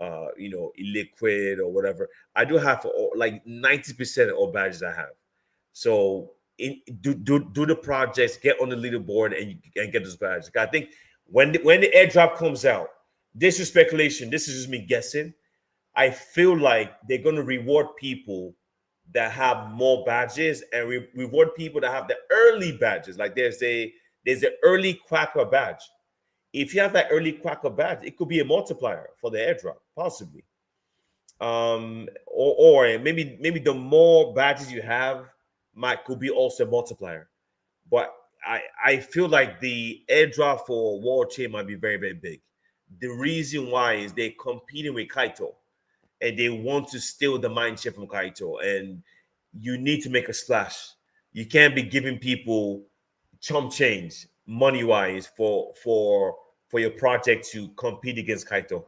illiquid or whatever. I do have for like 90% of all badges I have. So do the projects, get on the leaderboard, and get those badges. I think when the airdrop comes out, this is speculation. This is just me guessing. I feel like they're going to reward people that have more badges and reward people that have the early badges. Like there's an early quacker badge. If you have that early quacker badge, it could be a multiplier for the airdrop, possibly. Or maybe the more badges you have could be also a multiplier. But I feel like the airdrop for Wallchain might be very, very big. The reason why is they're competing with Kaito and they want to steal the mind share from Kaito. And you need to make a splash. You can't be giving people chump change money wise for your project to compete against Kaito.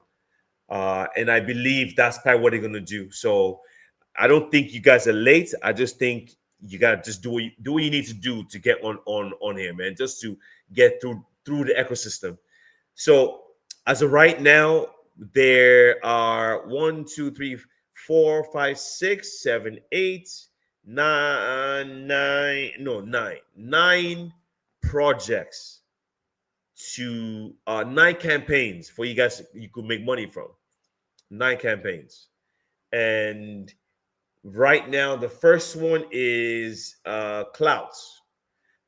And I believe that's probably what they're gonna do. So I don't think you guys are late. I just think you gotta just do what you need to do to get on here, man. Just to get through the ecosystem. So as of right now, there are 1, 2, 3, 4, 5, 6, 7, 8, 9 projects to 9 campaigns for you guys you could make money from. 9 campaigns. And right now, the first one is Clouds.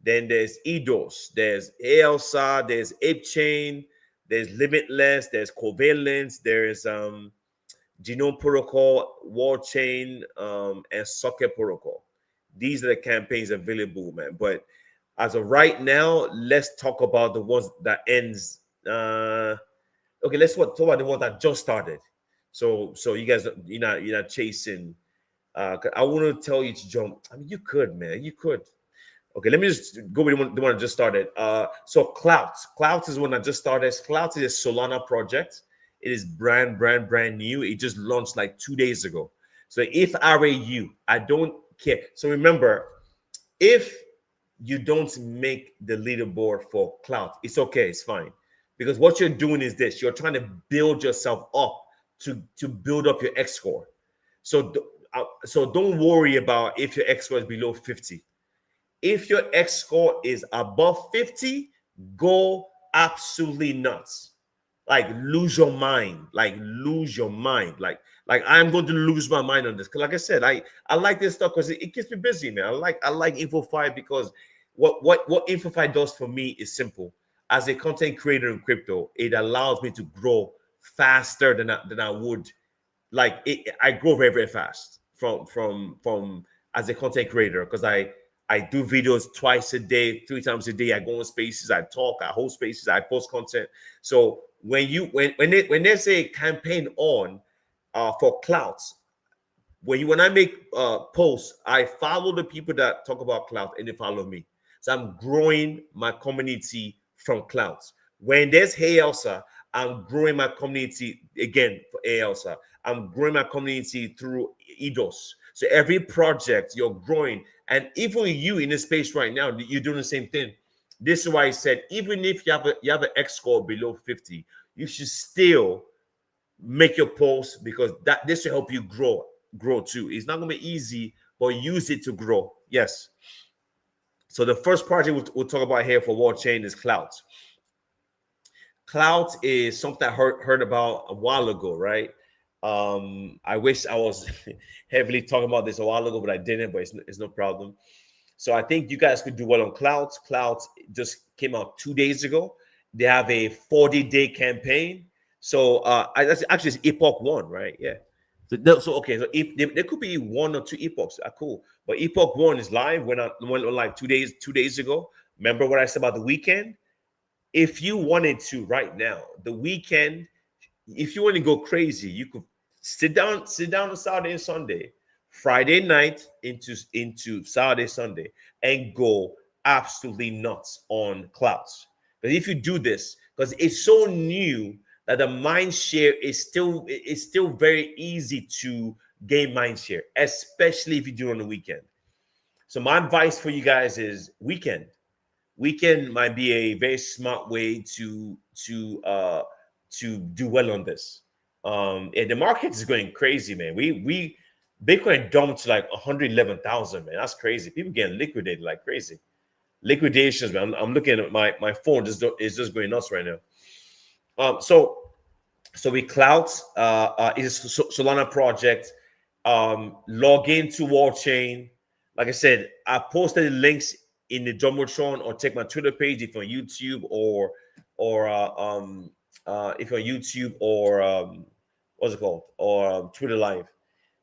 Then there's EDOS, there's ALSA, there's Ape Chain, there's Limitless, there's Covalence, there's Genome Protocol, Wallchain, and Socket Protocol. These are the campaigns available, man. But as of right now, let's talk about the ones that ends. Okay, let's talk about the ones that just started. So you guys, you're not chasing. I want to tell you to jump. I mean, you could, man. You could. Okay, let me just go with the one that just started. So Clouds. Clouds is one that just started. Clouds is a Solana project. It is brand new. It just launched like 2 days ago. So if I were you, I don't care. So remember, if you don't make the leaderboard for Cloud, it's okay, it's fine. Because what you're doing is this: you're trying to build yourself up to build up your X score. So so don't worry about if your X score is below 50. If your X score is above 50, go absolutely nuts. Like lose your mind. Like lose your mind. Like I'm going to lose my mind on this. Because like I said, I like this stuff because it keeps me busy, man. I like InfoFi because what InfoFi does for me is simple. As a content creator in crypto, it allows me to grow faster than I would. I grow very, very fast from as a content creator because I do videos twice a day, 3 times a day. I go on spaces, I talk, I host spaces, I post content. So when there's a campaign on for clouds, when I make posts, I follow the people that talk about cloud and they follow me. So I'm growing my community from clouds. When there's Hey Elsa, I'm growing my community again for Hey Elsa. I'm growing my community through EDOS. So every project you're growing, and even you in the space right now, you're doing the same thing. This is why I said, even if you have an X score below 50, you should still make your posts because this will help you grow too. It's not gonna be easy, but use it to grow. Yes. So the first project we'll talk about here for Wallchain is Clouds. Clouds is something I heard about a while ago, right? I wish I was heavily talking about this a while ago, but I didn't. But it's no problem. So I think you guys could do well on Clouds. Clouds just came out 2 days ago. They have a 40-day campaign. So actually it's Epoch 1, right? Yeah. So okay, so there could be 1 or 2 epochs. Cool. But Epoch 1 is live. Went on like 2 days ago. Remember what I said about the weekend? If you wanted to right now, the weekend, if you want to go crazy, you could sit down on Saturday and Sunday, Friday night into Saturday, Sunday, and go absolutely nuts on clouds. But if you do this, because it's so new that the mind share is still very easy to gain mind share, especially if you do it on the weekend. So my advice for you guys is weekend might be a very smart way to do well on this. And the market is going crazy, man. We Bitcoin dumped to like 111,000, man. That's crazy. People getting liquidated like crazy. Liquidations, man. I'm looking at my phone. Is just going nuts right now. So we Clout is a Solana project. Log into Wallchain. Like I said, I posted the links in the Jumbotron, or check my Twitter page if you're on YouTube or if you're on YouTube or what's it called, or Twitter Live.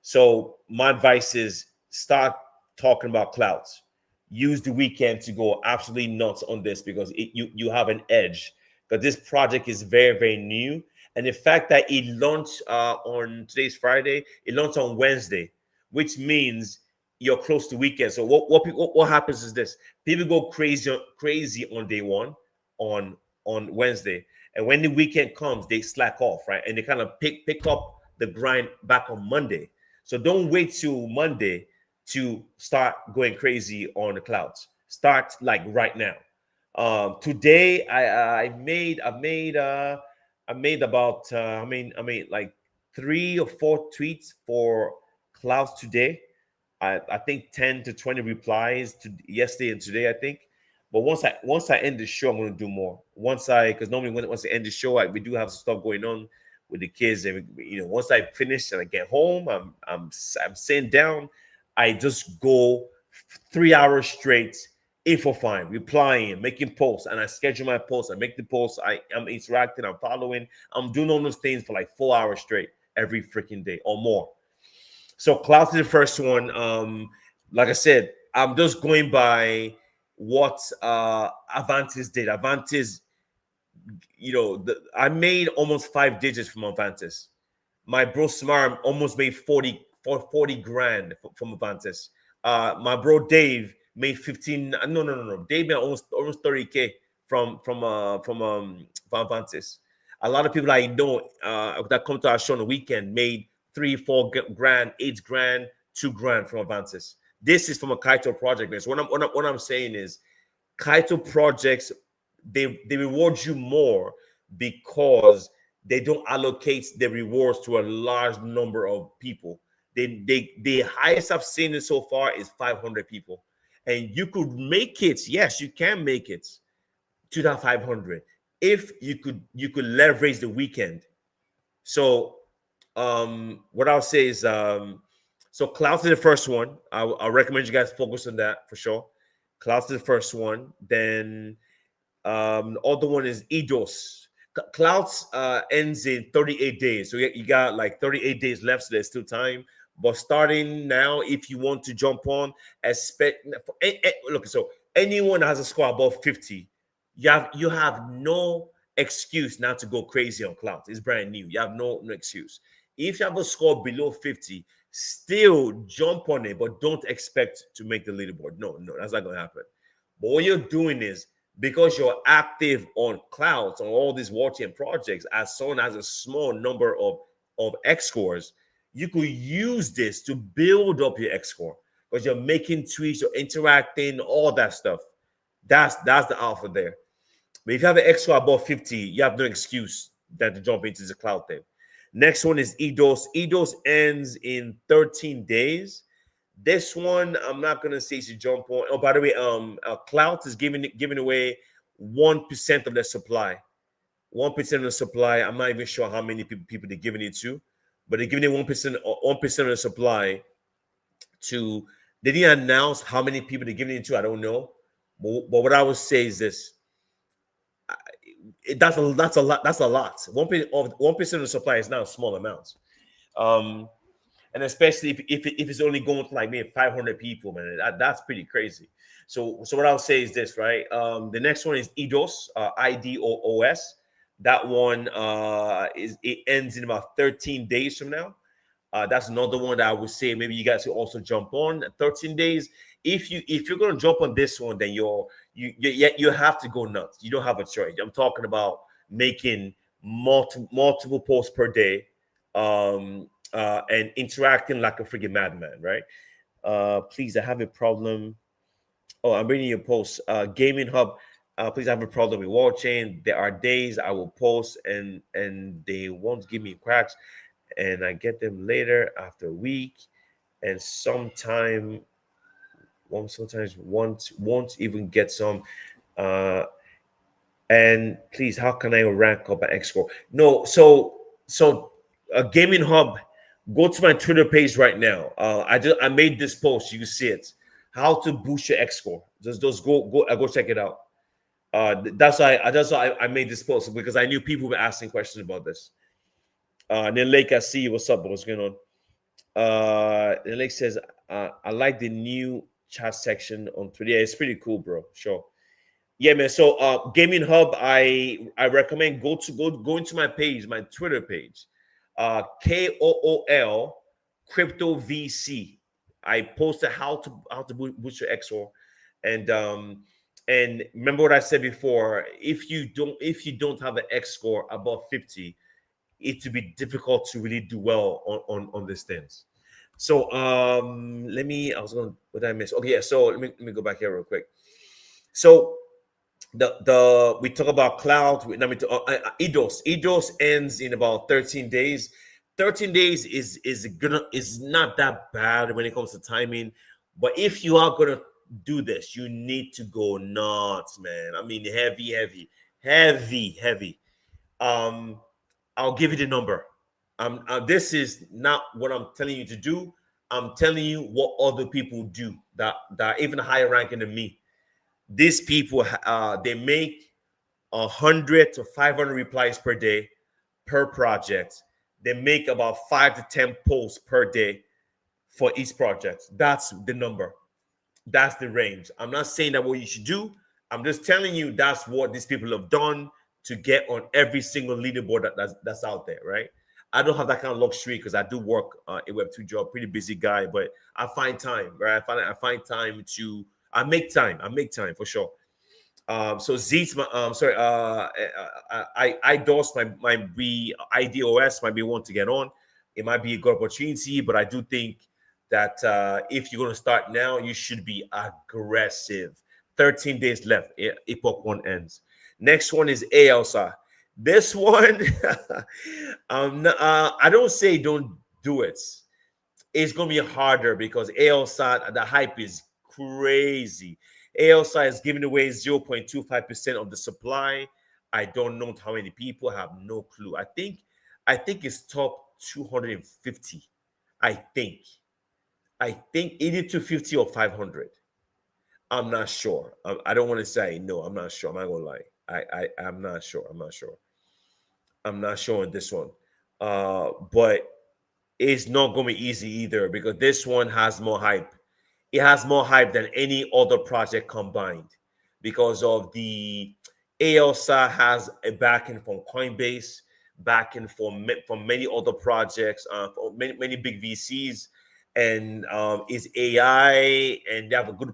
So my advice is start talking about clouds. Use the weekend to go absolutely nuts on this because you have an edge. Because this project is very, very new. And the fact that it launched on today's Friday, it launched on Wednesday, which means you're close to weekend. So what happens is this: people go crazy on day one, on Wednesday, and when the weekend comes, they slack off, right? And they kind of pick up the grind back on Monday. So don't wait till Monday to start going crazy on the clouds. Start like right now. Today I made about like 3 or 4 tweets for clouds today. I think 10 to 20 replies to yesterday and today, I think. But once I end the show, I'm gonna do more. Because normally once I end the show, we do have some stuff going on with the kids, and once I finish and I get home, I'm sitting down. I just go 3 hours straight, infofine, replying, making posts, and I schedule my posts. I make the posts. I'm interacting. I'm following. I'm doing all those things for like 4 hours straight every freaking day or more. So Cloud is the first one. Like I said, I'm just going by what Avantis did. Avantis, I made almost 5 digits from Avantis. My bro Smart almost made 40 grand from Avantis. My bro Dave made 15. No. Dave made almost 30K from Avantis. A lot of people I know that come to our show on the weekend made 3, 4 grand, 8 grand, 2 grand from Avantis. This is from a Kaito project, man. So what I'm saying is, Kaito projects, they reward you more because they don't allocate the rewards to a large number of people. The highest I've seen it so far is 500 people, and you could make it. Yes, you can make it to that 500 if you could leverage the weekend. So what I'll say is so Clouds is the first one. I recommend you guys focus on that for sure. Clouds is the first one. Then the other one is Eidos. Clouds ends in 38 days. So you got like 38 days left, so there's still time. But starting now, if you want to jump on, look, so anyone that has a score above 50, you have no excuse not to go crazy on Clouds. It's brand new. You have no excuse. If you have a score below 50, still jump on it, but don't expect to make the leaderboard. No, that's not gonna happen. But what you're doing is, because you're active on Clouds on all these Wallchain projects, as someone has a small number of X scores, you could use this to build up your X score because you're making tweets, you're interacting, all that stuff. That's the alpha there. But if you have an X score above 50, you have no excuse than to jump into the Cloud thing. Next one is Eidos. Eidos ends in 13 days. This one, I'm not gonna say you should jump on. Oh, by the way, Cloud is giving away 1% of their supply. 1% of the supply. I'm not even sure how many people they're giving it to, but they're giving it 1% of the supply to. They didn't announce how many people they're giving it to. I don't know, but what I would say is this: that's a lot. That's a lot. 1% of the supply is not a small amount. And especially if it's only going to like maybe 500 people, man, that's pretty crazy. So what I'll say is this, right? The next one is Eidos, IDOOS. That one it ends in about 13 days from now. That's another one that I would say maybe you guys could also jump on. 13 days. If you're gonna jump on this one, then you have to go nuts. You don't have a choice. I'm talking about making multiple posts per day. And interacting like a freaking madman, right? Please, I have a problem. Oh, I'm reading your post. Gaming Hub, please, I have a problem with Wallchain. There are days I will post and they won't give me cracks, and I get them later after a week, and sometimes won't even get some. And please, how can I rank up an X score? No, so Gaming Hub, go to my Twitter page right now. I made this post. You can see it. How to boost your X score. Just go check it out. That's why I made this post, because I knew people were asking questions about this. And then Lake, I see you. What's up? What's going on? Then Lake says, I like the new chat section on Twitter. Yeah, it's pretty cool, bro. Sure. Yeah, man. So Gaming Hub, I recommend go into my page, my Twitter page. KOOL Crypto VC. I posted how to boost your XOR, and remember what I said before. If you don't have an X score above 50, it will be difficult to really do well on these things. So what did I miss? Okay, yeah. So let me go back here real quick. So we talk about Cloud. Eidos ends in about 13 days. 13 days is not that bad when it comes to timing, but if you are gonna do this, you need to go nuts, man. I mean, heavy. I'll give you the number. This is not what I'm telling you to do. I'm telling you what other people do that are even higher ranking than me. These people, they make 100 to 500 replies per day per project. They make about 5 to 10 posts per day for each project. That's the number. That's the range. I'm not saying that what you should do. I'm just telling you that's what these people have done to get on every single leaderboard that's out there, right? I don't have that kind of luxury because I do work a Web2 job, pretty busy guy, but I find time, right? I find time to I make time for sure. So Xeet, sorry, IDOS might be IDOS might be one to get on. It might be a good opportunity, but I do think that if you're going to start now, you should be aggressive. 13 days left. Epoch one ends. Next one is ALSA. This one, I don't say don't do it. It's going to be harder because ALSA, the hype is crazy. ALSA is giving away 0.25% of the supply. I don't know how many people, have no clue. I think it's top 250. I think. I think either 250 or 500. I'm not sure. I don't want to say no. I'm not sure. I'm not gonna lie. I'm not sure. I'm not sure. I'm not sure on this one. But it's not gonna be easy either because this one has more hype. It has more hype than any other project combined because of the ALSA has a backing from Coinbase, backing from many other projects, from many big VCs, and is AI, and they have a good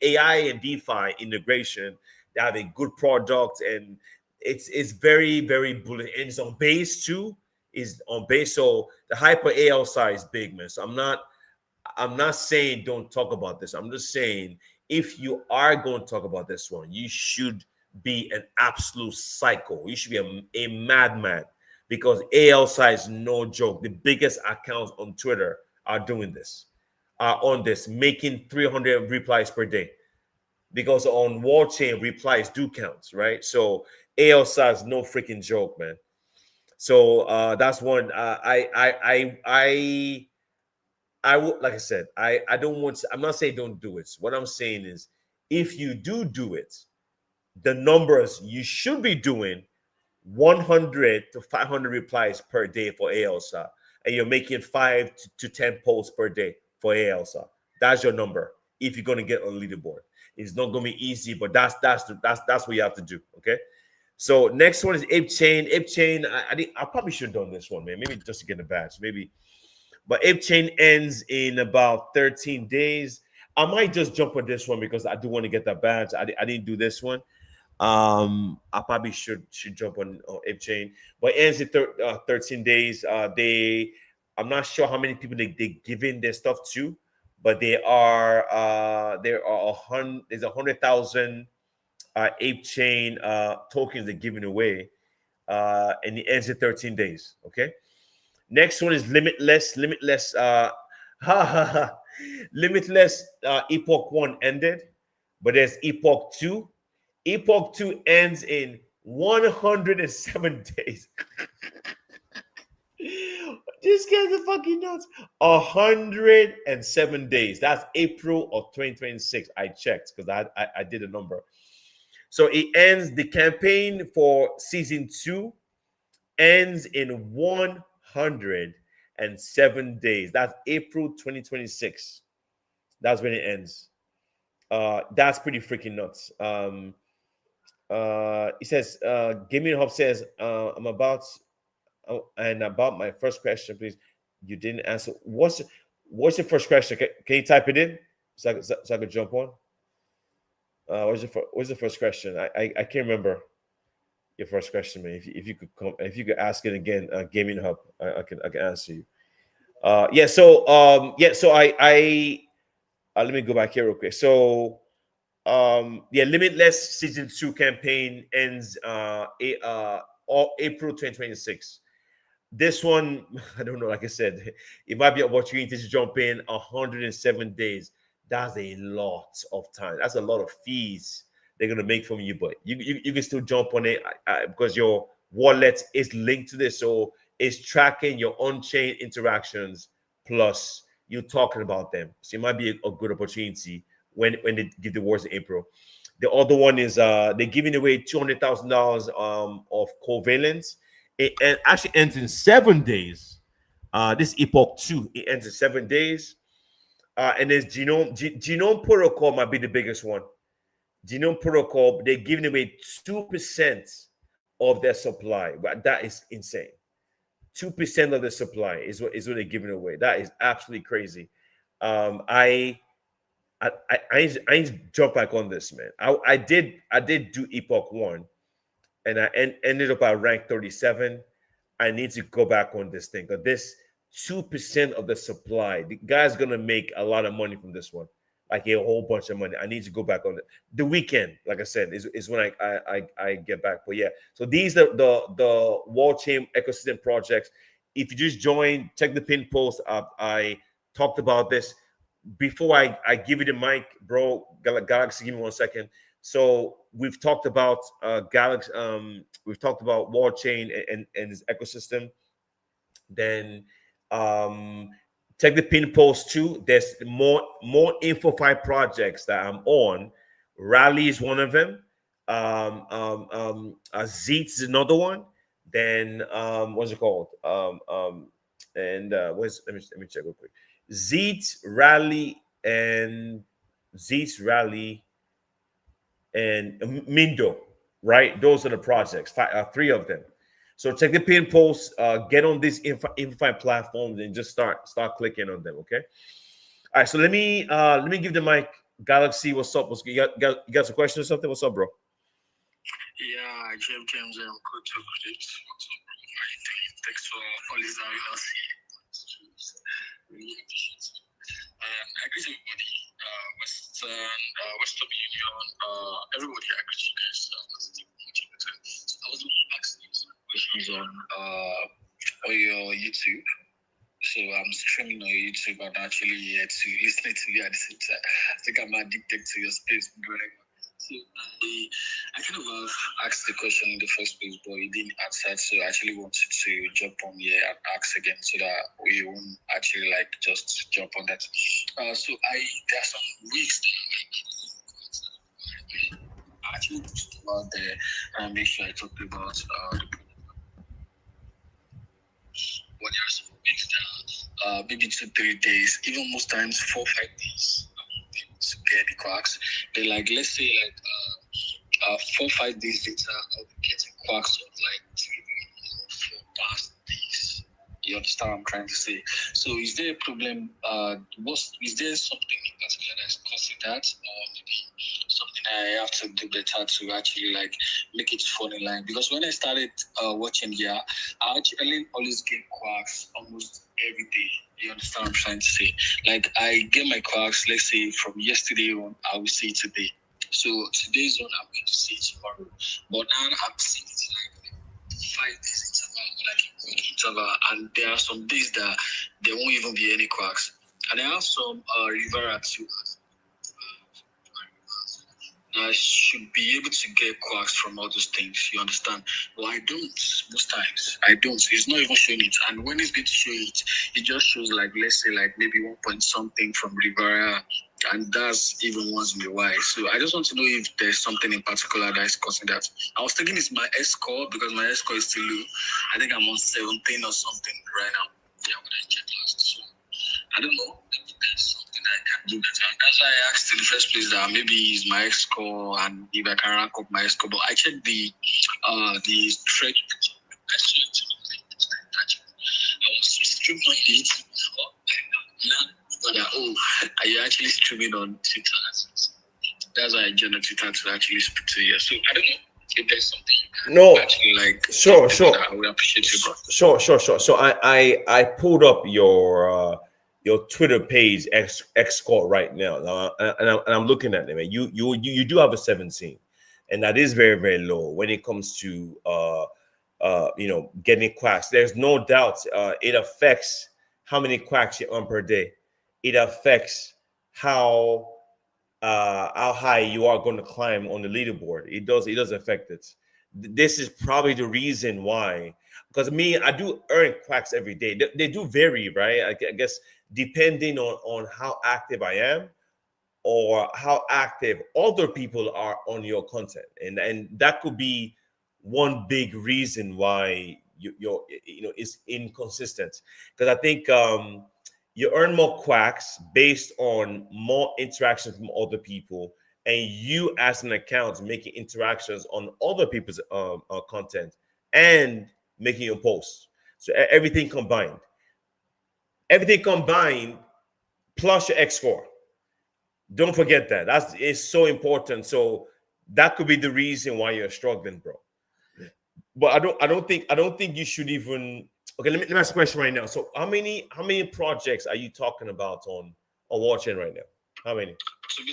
AI and DeFi integration. They have a good product, and it's very bullish. And it's on base too. Is on base, so the hyper ALSA is big, man. So I'm not saying don't talk about this. I'm just saying if you are going to talk about this one, you should be an absolute psycho. You should be a madman because ALSI is no joke. The biggest accounts on Twitter are doing this, are on this, making 300 replies per day because on Wallchain replies do count, right? So ALSI is no freaking joke, man. So that's one. I would, like I said, I don't want to, I'm not saying don't do it. What I'm saying is if you do it, the numbers you should be doing 100 to 500 replies per day for ALSA, and you're making 5 to 10 posts per day for ALSA. That's your number if you're going to get on the leaderboard. It's not going to be easy, but that's what you have to do. Okay. So next one is Ape Chain. Ape Chain, I probably should have done this one, man. Maybe just to get a badge. Maybe, but Ape Chain ends in about 13 days. I might just jump on this one because I do want to get that badge. I didn't do this one. I probably should jump on Ape Chain, but it ends in 13 days. I'm not sure how many people they give in their stuff to, but there are 100. There's 100,000 Ape Chain tokens they're giving away, and it ends in 13 days. Okay. Next one is Limitless. Limitless. Epoch one ended, but there's Epoch two. Epoch 2 ends in 107 days. This guy's a fucking nuts. 107 days. That's April of 2026. I checked because I did a number. So it ends, the campaign for season 2 ends in 107 days. That's April 2026. That's when it ends. That's pretty freaking nuts. He says, Gaming Hub says, I'm about, and about my first question, please. You didn't answer. What's your first question? Can you type it in so I could jump on? What's the first question? I can't remember your first question, man. If you could come, if you could ask it again, Gaming Hub, I can answer you. Yeah. So I let me go back here real quick. So yeah, Limitless season 2 campaign ends April 2026. This one, I don't know, like I said, it might be an opportunity to jump in 107 days. That's a lot of time. That's a lot of fees they're gonna make from you, but you can still jump on it because your wallet is linked to this, so it's tracking your on-chain interactions plus you talking about them. So it might be a good opportunity when they give the awards in April. The other one is they're giving away $200,000 of covalence. It actually ends in 7 days. This Epoch 2, it ends in 7 days. And there's genome protocol might be the biggest one. Genome protocol, they're giving away 2% of their supply, but that is insane. 2% of the supply is what they're giving away. That is absolutely crazy. Um, I I need to jump back on this, man. I did do Epoch One, and ended up at rank 37. I need to go back on this thing because this 2% of the supply, the guy's gonna make a lot of money from this one, like a whole bunch of money. I need to go back on it. The weekend, like I said, is when I get back. But yeah, so these are the Wallchain ecosystem projects. If you just join, check the pin post. I talked about this before I give you the mic, bro. Galaxy, give me 1 second. So we've talked about Galaxy. We've talked about Wallchain and his ecosystem. Then check the pin post too. There's more InfoFi projects that I'm on. Rally is one of them. Xeet is another one. Then what's it called? And where's let me check real quick. Xeet, Rally, and Xeet, Rally, and Mindo, right? Those are the projects, three of them. So check the pin posts, get on these InfoFi platforms, and just start clicking on them. Okay. All right. So let me give the mic. Galaxy, what's up? You got some questions or something? What's up, bro? Yeah, James, good to great. What's up, bro? How you doing? Thanks for always having us here. Really appreciate it. I greet everybody, Western Union, everybody. I greet you guys. I was going to ask you some questions on your YouTube. So I'm streaming on YouTube and actually here to listen to you at the same time. I think I'm addicted to your space, whatever. So I kind of asked the question in the first place, but you didn't answer. So I actually wanted to jump on here and ask again so that we won't actually like just jump on that. So there are some weeks that I actually pushed about there and make sure I talked about but there are some weeks that maybe 2-3 days, even most times 4-5 days to get the quacks. They like let's say like 4-5 days later I'll be getting quacks of like 3 or 4 past days. You understand what I'm trying to say? So is there a problem? Is there something in particular that's causing that, or maybe something I have to do better to actually like make it fall in line? Because when I started watching here, I actually always get quacks almost every day. You understand what I'm trying to say? Like I get my quacks, let's say from yesterday on, I will see today. So today's on, I'm going to see tomorrow. But now I'm seeing it like 5 days interval, like a week interval, and there are some days that there won't even be any quacks. And I have some Rivera too. I should be able to get quacks from all those things, you understand? But I don't, most times. I don't. It's not even showing it. And when it's going to show it, it just shows like, let's say like maybe 1 point something from Rivera. And that's even once in a while. So I just want to know if there's something in particular that is causing that. I was thinking it's my S score because my S score is still low. I think I'm on 17 or something right now. Yeah, when I checked last. So I don't know if there's something I can do better. That's why I asked in the first place that maybe it's my X score and if I can rank up my X score. But I checked the stretch. I checked I was streaming on YouTube before. Now, are you actually streaming on Twitter? That's why I joined on Twitter to actually speak to you. So I don't know if there's something you can actually like. Sure. I would appreciate you, bro. Sure. So I pulled up your Twitter page X score right now, and I'm looking at it, man. You do have a 17, and that is very very low when it comes to getting quacks. There's no doubt it affects how many quacks you earn per day. It affects how high you are going to climb on the leaderboard. It does affect it. This is probably the reason why. Because me, I do earn quacks every day. They do vary, right? I guess depending on how active I am or how active other people are on your content, and that could be one big reason why you're it's inconsistent. Because I think you earn more quacks based on more interaction from other people, and you as an account making interactions on other people's content and making your posts. So everything combined, plus your X score. Don't forget that. That's it's so important. So that could be the reason why you're struggling, bro. But I don't think you should even. Okay, let me ask a question right now. So how many projects are you talking about on Wallchain right now? How many? If you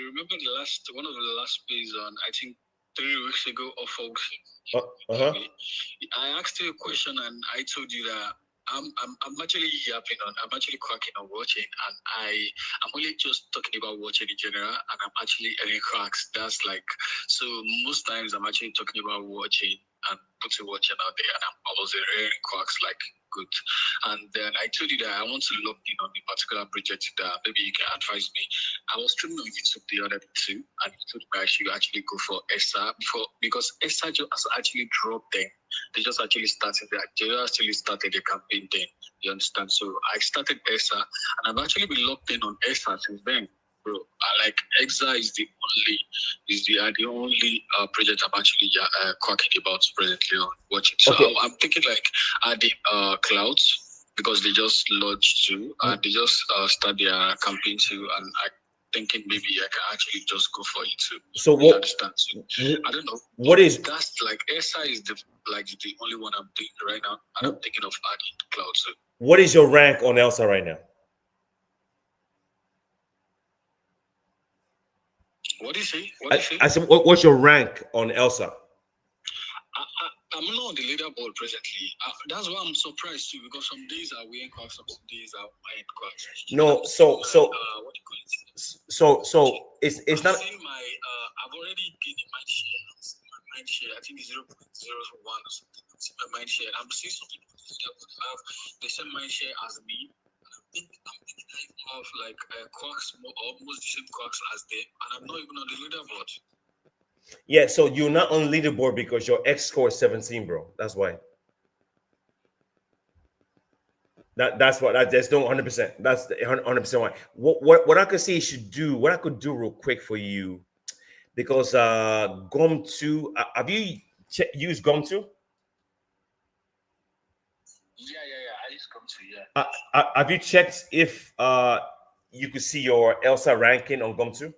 remember the last one of the last plays on, I think 3 weeks ago or 4 weeks ago, Uh-huh. I asked you a question and I told you that I'm actually yapping on. I'm actually cracking on watching, and I'm only just talking about watching in general, and I'm actually earning cracks. That's like so. Most times I'm actually talking about watching and putting watching out there, and I was earning cracks like good. And then I told you that I want to look in on the particular project that maybe you can advise me. I was streaming on YouTube the other day too, and you told me I should actually go for ESA before because ESA just has actually dropped them. They just actually started that. They actually started the campaign then. You understand? So I started ESA, and I've actually been locked in on ESA since then, bro. Like EXA is the only project I'm actually cracking about presently on watching. So Okay. I'm thinking like adding clouds because they just launched too, and they just start their campaign too, and I thinking maybe I can actually just go for it too. So You what? understand? So I don't know. What is? That's like ESA is the only one I'm doing right now, and I'm thinking of adding cloud too. What is your rank on Elsa right now? What do you say? What do you say? I said, what's your rank on Elsa? I'm not on the leaderboard presently. That's why I'm surprised too, because some days are wearing cracks, some days are wearing cracks. No, so what do you call it? so it's not. I've already gained a mind share. My mind share, I think, is 0.01 or something. My mind share. I'm seeing some people have the same mind share as me. I'm thinking I even have like cracks, almost the same cracks as them, and I'm not even on the leaderboard. Yeah, so you're not on leaderboard because your X score is 17, bro. That's why. That's what that's no 100%. That's the 100% why. What I could say you should do, what I could do real quick for you, because Gum 2, have you used Gum 2? Yeah. I just come to Have you checked if you could see your Elsa ranking on Gum 2?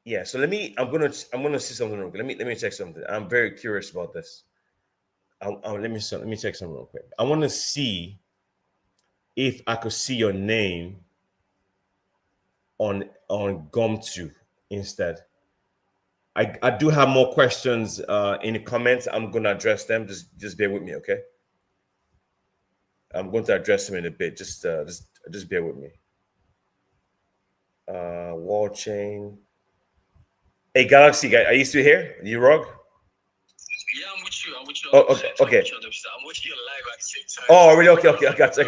Yeah, so I'm gonna see something real quick. Let me check something. I'm very curious about this. Let me check something real quick. I want to see if I could see your name on Gum2 instead. I do have more questions in the comments. I'm gonna address them. Just bear with me, okay? I'm going to address them in a bit. Just bear with me. Wallchain. Hey, Galaxy guy, are you still here? You Rog? Yeah, I'm with you. Oh, okay. I'm watching you live at the same time. Oh, really? Okay. I got you.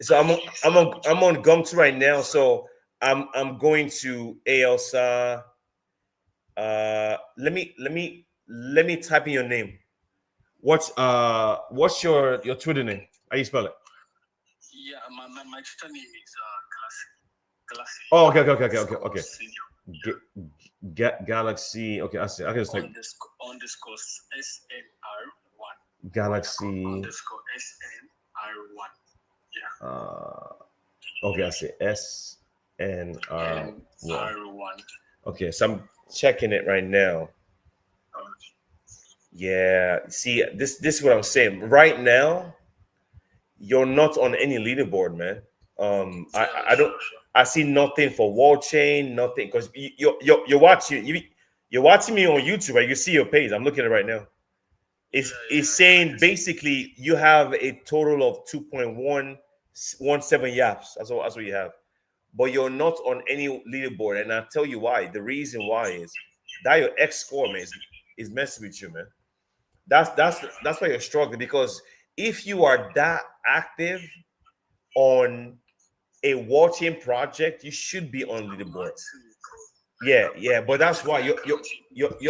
So I'm on Gum2 right now. So I'm going to Aelsa. Let me type in your name. What's your Twitter name? How you spell it? Yeah, my Twitter name is Galaxy. Oh, okay. Galaxy. Okay, I see. I can just type underscore SNR1. Galaxy underscore SNR1. Yeah. Okay, I see SNR1. R1. Okay, so I'm checking it right now. Yeah, see, this is what I'm saying. Right now, you're not on any leaderboard, man. I don't. I see nothing for Wallchain, nothing because you're watching me on YouTube. Right? You see your page. I'm looking at it right now. It's saying basically you have a total of 2.117 yaps. That's what you have, but you're not on any leaderboard. And I'll tell you why. The reason why is that your X score, man, is messing with you, man. That's why you're struggling, because if you are that active on a Wallchain project, you should be on leaderboard. Yeah, but that's why your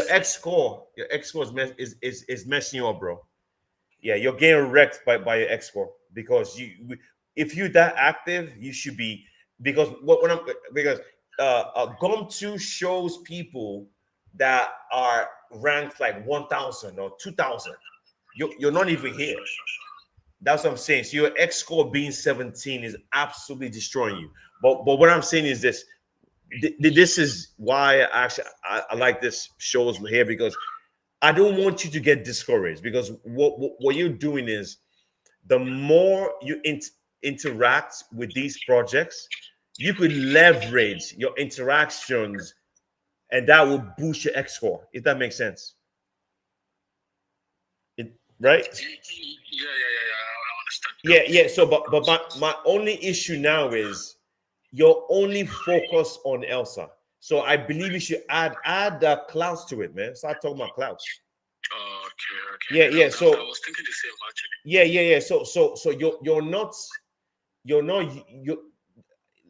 X score is messing you up, bro. Yeah, you're getting wrecked by your X score because if you're that active, you should be because what I'm because Gum 2 shows people that are ranked like 1,000 or 2,000. You're not even here. That's what I'm saying. So your X score being 17 is absolutely destroying you. But what I'm saying is this. This is why I like this shows here because I don't want you to get discouraged because what you're doing is the more you interact with these projects, you could leverage your interactions and that will boost your X score, if that makes sense. Right? I understand. Yeah. So, but my only issue now is you're only focused on Elsa. So I believe you should add the clouds to it, man. Start talking about clouds. Okay. Yeah. So I was thinking the same actually. yeah. So you're not you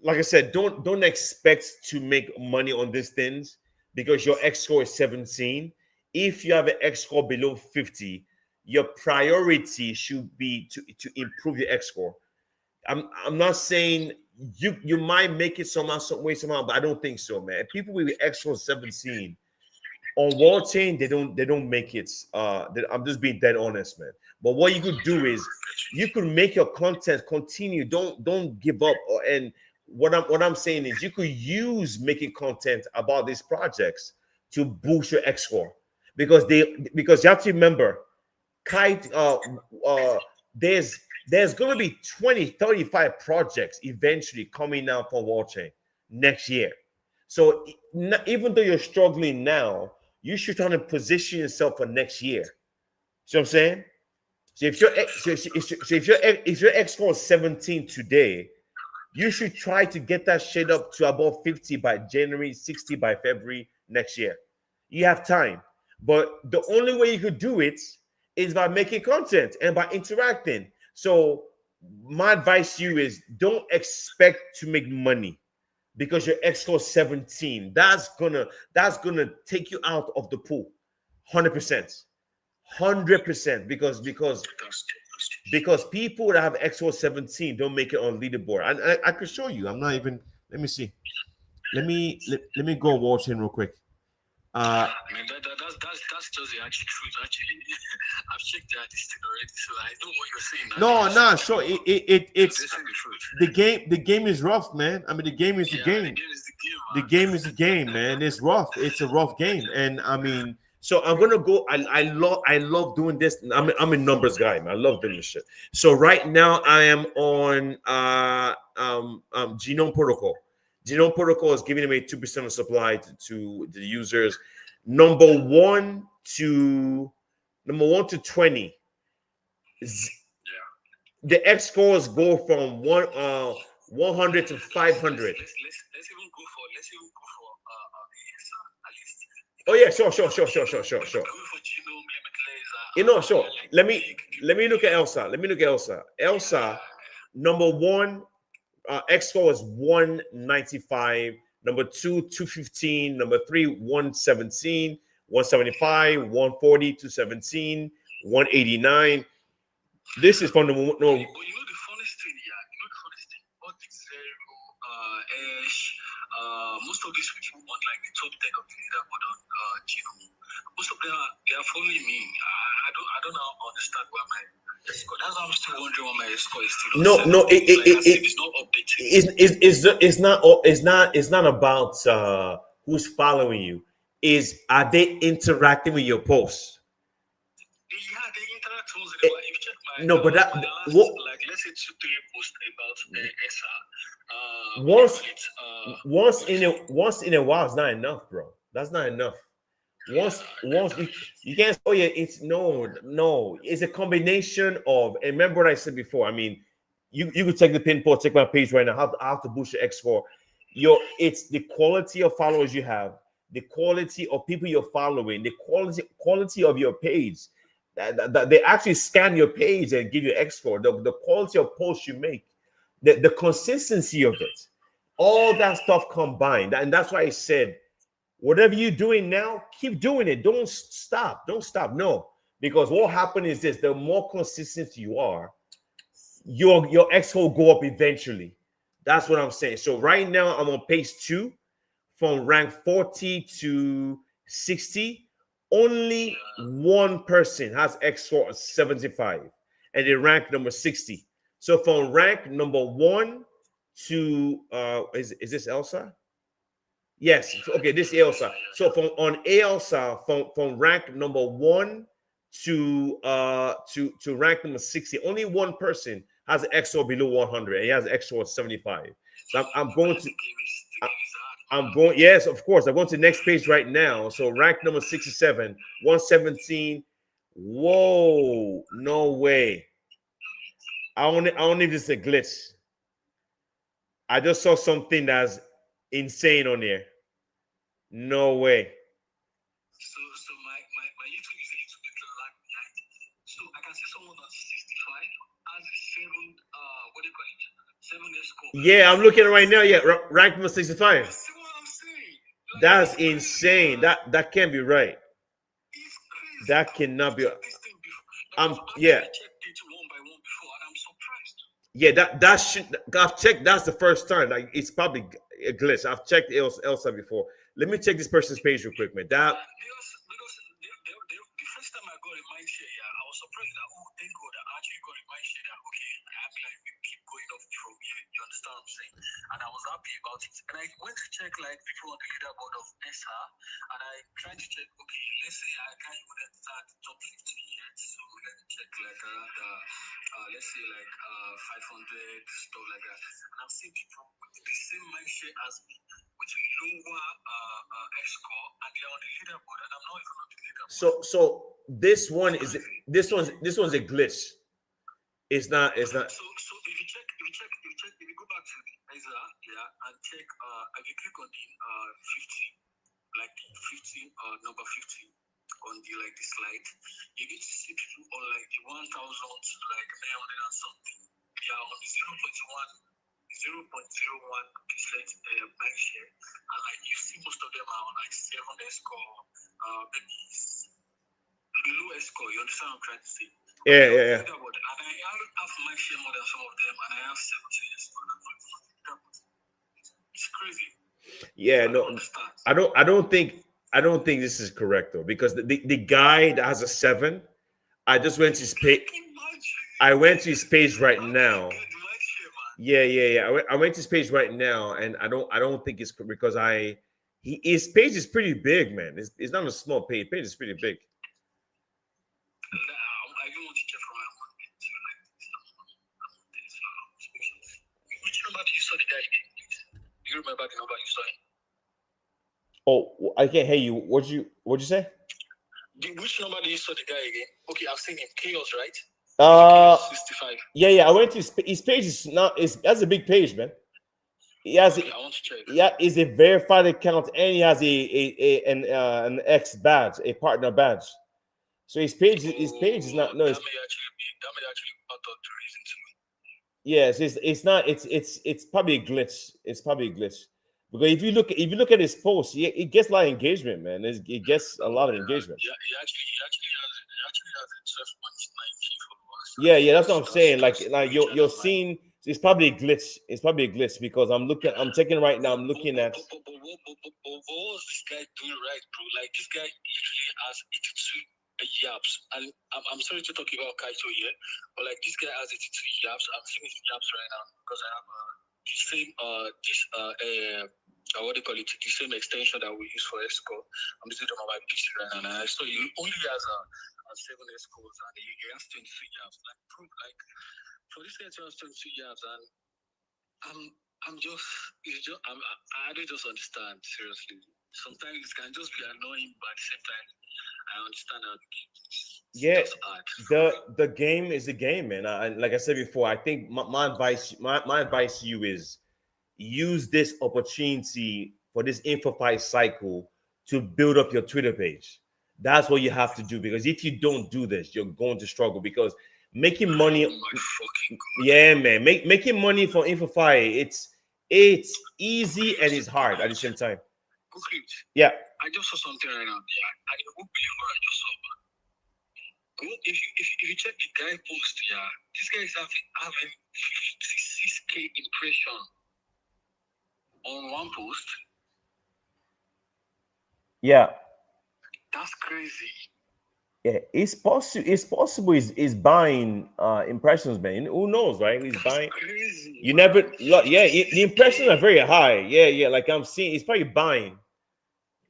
like I said, don't expect to make money on these things because your X score is 17. If you have an X score below 50, your priority should be to improve your X score. I'm not saying you might make it somehow, some way, somehow, but I don't think so, man. People with X score 17 on Wallchain, they don't make it. I'm just being dead honest, man. But what you could do is you could make your content continue. Don't give up. And what I'm saying is you could use making content about these projects to boost your X score because you have to remember, Kite. There's going to be 20, 35 projects eventually coming out for Wallchain next year. So even though you're struggling now, you should try to position yourself for next year. See what I'm saying? So if your X score is 17 today, you should try to get that shit up to about 50 by January, 60 by February next year. You have time. But the only way you could do it is by making content and by interacting. So my advice to you is don't expect to make money because your X score 17. That's gonna take you out of the pool. 100%. 100% because people that have X score 17 don't make it on leaderboard. I could show you. I'm not even. Let me see. Let me go watch in real quick. Man, that's just the actual truth. Actually, I've checked that this thing already, so I know what you're saying. No, sure. It's the game. The game is rough, man. I mean, the game is the game. The game is the game, man. It's rough. It's a rough game, and I mean, so I'm gonna go. I love doing this. I'm a numbers guy, man. I love doing this shit. So right now I am on Genome Protocol. Genome Protocol is giving away 2% of supply to the users. Number one to 20. The X scores go from 100 to 500. Let's even go for at least. Oh yeah, sure. Sure. Let me look at Elsa. Elsa, number one, X score is 195. Number two, 215. Number three, 117, 175, 140, 217, 189. This is from the no. But you know the funniest thing, all the zero, Ash, most of these people want like the top 10 of the leaderboard on Genome. Most of them they are following me. I don't understand why my score. That's why I'm still wondering why my score is still no. It's not updated. It's not about who's following you. Are they interacting with your posts? Yeah, they interact with it. If you check my but that my last, like let's say 2-3 posts about XR. Once in a while is not enough, bro. That's not enough. Once you can't say, oh yeah, it's no, it's a combination of, and remember what I said before. I mean, you could check the pin post, check my page right now, how to boost your X score. It's the quality of followers you have, the quality of people you're following, the quality of your page. That they actually scan your page and give you X score, the quality of posts you make, the consistency of it, all that stuff combined. And that's why I said Whatever you're doing now, keep doing it. Don't stop. Don't stop. No, because what happened is this: the more consistent you are, your X will go up eventually. That's what I'm saying. So right now, I'm on pace 2, from rank 40 to 60. Only one person has X score of 75, and they rank number 60. So from rank number 1 to is this Elsa? Yes. Okay, this Elsa. So from on Elsa, from rank number 1 to rank number 60, only one person has an XO below 100, and he has an XO of 75. So I'm going to I'm going, yes, of course. I'm going to the next page right now. So rank number 67, 117. Whoa, no way. I don't know if this is a glitch. I just saw something that's insane on there. No way. So my YouTube is a little bit lag behind. So I can see someone on 65 has a 7 what do you call it? 7 score. Yeah, I'm looking right now. Yeah, rank number 65. You see what I'm saying? Like, That's it's crazy, insane. man. That can't be right. It's crazy. That cannot be. I've checked this thing before. Like, Yeah. I checked it one by one before, and I'm surprised. Yeah, that should. I've checked. That's the first time. Like, it's probably a glitch. I've checked Elsa before. Let me check this person's page real quick, man. That Because the first time I got a mind share, yeah, I was surprised that, oh, thank God I actually got a mind share. That, okay, I feel like we keep going up from here. You understand what I'm saying? And I was happy about it. And I went to check like people on the leaderboard of SR, and I tried to check. Okay, let's say I can't even enter the top 50 yet, so let me check like around let's say like 500 stuff like that. And I've seen people with the same mind share as me, with lower X score, and they're on the leaderboard, and I'm not even on the leaderboard. so this one's a glitch. It's not. So if you go back to the Ezra, yeah, and check if you click on the 50, like the 15 number 15 on the like the slide, you get to see people on like the 1,000 to like 900 and something. They are on the 0.01% bank share, and like you see most of them are on like 7 score, maybe below score. You understand what I'm trying to say? Yeah. And I have my share more than some of them, and I have 17 score. It's crazy. Yeah, no, I don't think this is correct though, because the guy that has a 7, I just went to his page. I went to his page right now. Yeah. I went to his page right now, and I don't think it's because his page is pretty big, man. It's not a small page. Page is pretty big. I don't want to check from my phone. Which number do you saw the guy again? Do you remember the number you saw him? Oh, I can't hear you. What'd you say? Which number do you saw the guy again? Okay, I've seen him. Chaos, right? 65. Yeah. I went to his page. That's a big page, man. He has. Okay, I want to check. Yeah, is a verified account, and he has an X badge, a partner badge. So his page is not. No, that may actually be part of the reason too. Yes, it's not. It's probably a glitch. It's probably a glitch. Because if you look at his post, it gets a lot of engagement, man. It gets a lot of engagement. Yeah, he actually has a 12.9 followers. Yeah, that's what I'm saying. Like you're seeing, it's probably a glitch. It's probably a glitch because I'm checking right now. I'm looking at. But what was this guy doing right, bro? Like this guy literally has 82 yaps, and I'm sorry to talk about Kaito here, but like this guy has 82 yaps. I'm seeing his yaps right now because I have the same what do you call it? The same extension that we use for Xcore. I'm using it on my PC right now, and I saw he only has a 7 Xcores, and he has 23 yaps. Like, bro, like for this guy to have 22 yaps, and I don't just understand, seriously. Sometimes it can just be annoying, but at the same time, I understand how the game is. The game is a game, man. Like I said before, I think my advice to you is use this opportunity for this InfoFight cycle to build up your Twitter page. That's what you have to do, because if you don't do this, you're going to struggle, because making money, yeah, man, making money from InfoFight, it's easy and it's hard at the same time. Yeah. I just saw something right now. Yeah, I won't believe what I just saw. But if you check the guy post, yeah, this guy is having 56K impression on one post. Yeah. That's crazy. Yeah, it's possible. It's possible. He's buying impressions, man. Who knows, right? He's That's buying. crazy. You never look. Yeah, the impressions are very high. Yeah, yeah. Like I'm seeing, he's probably buying.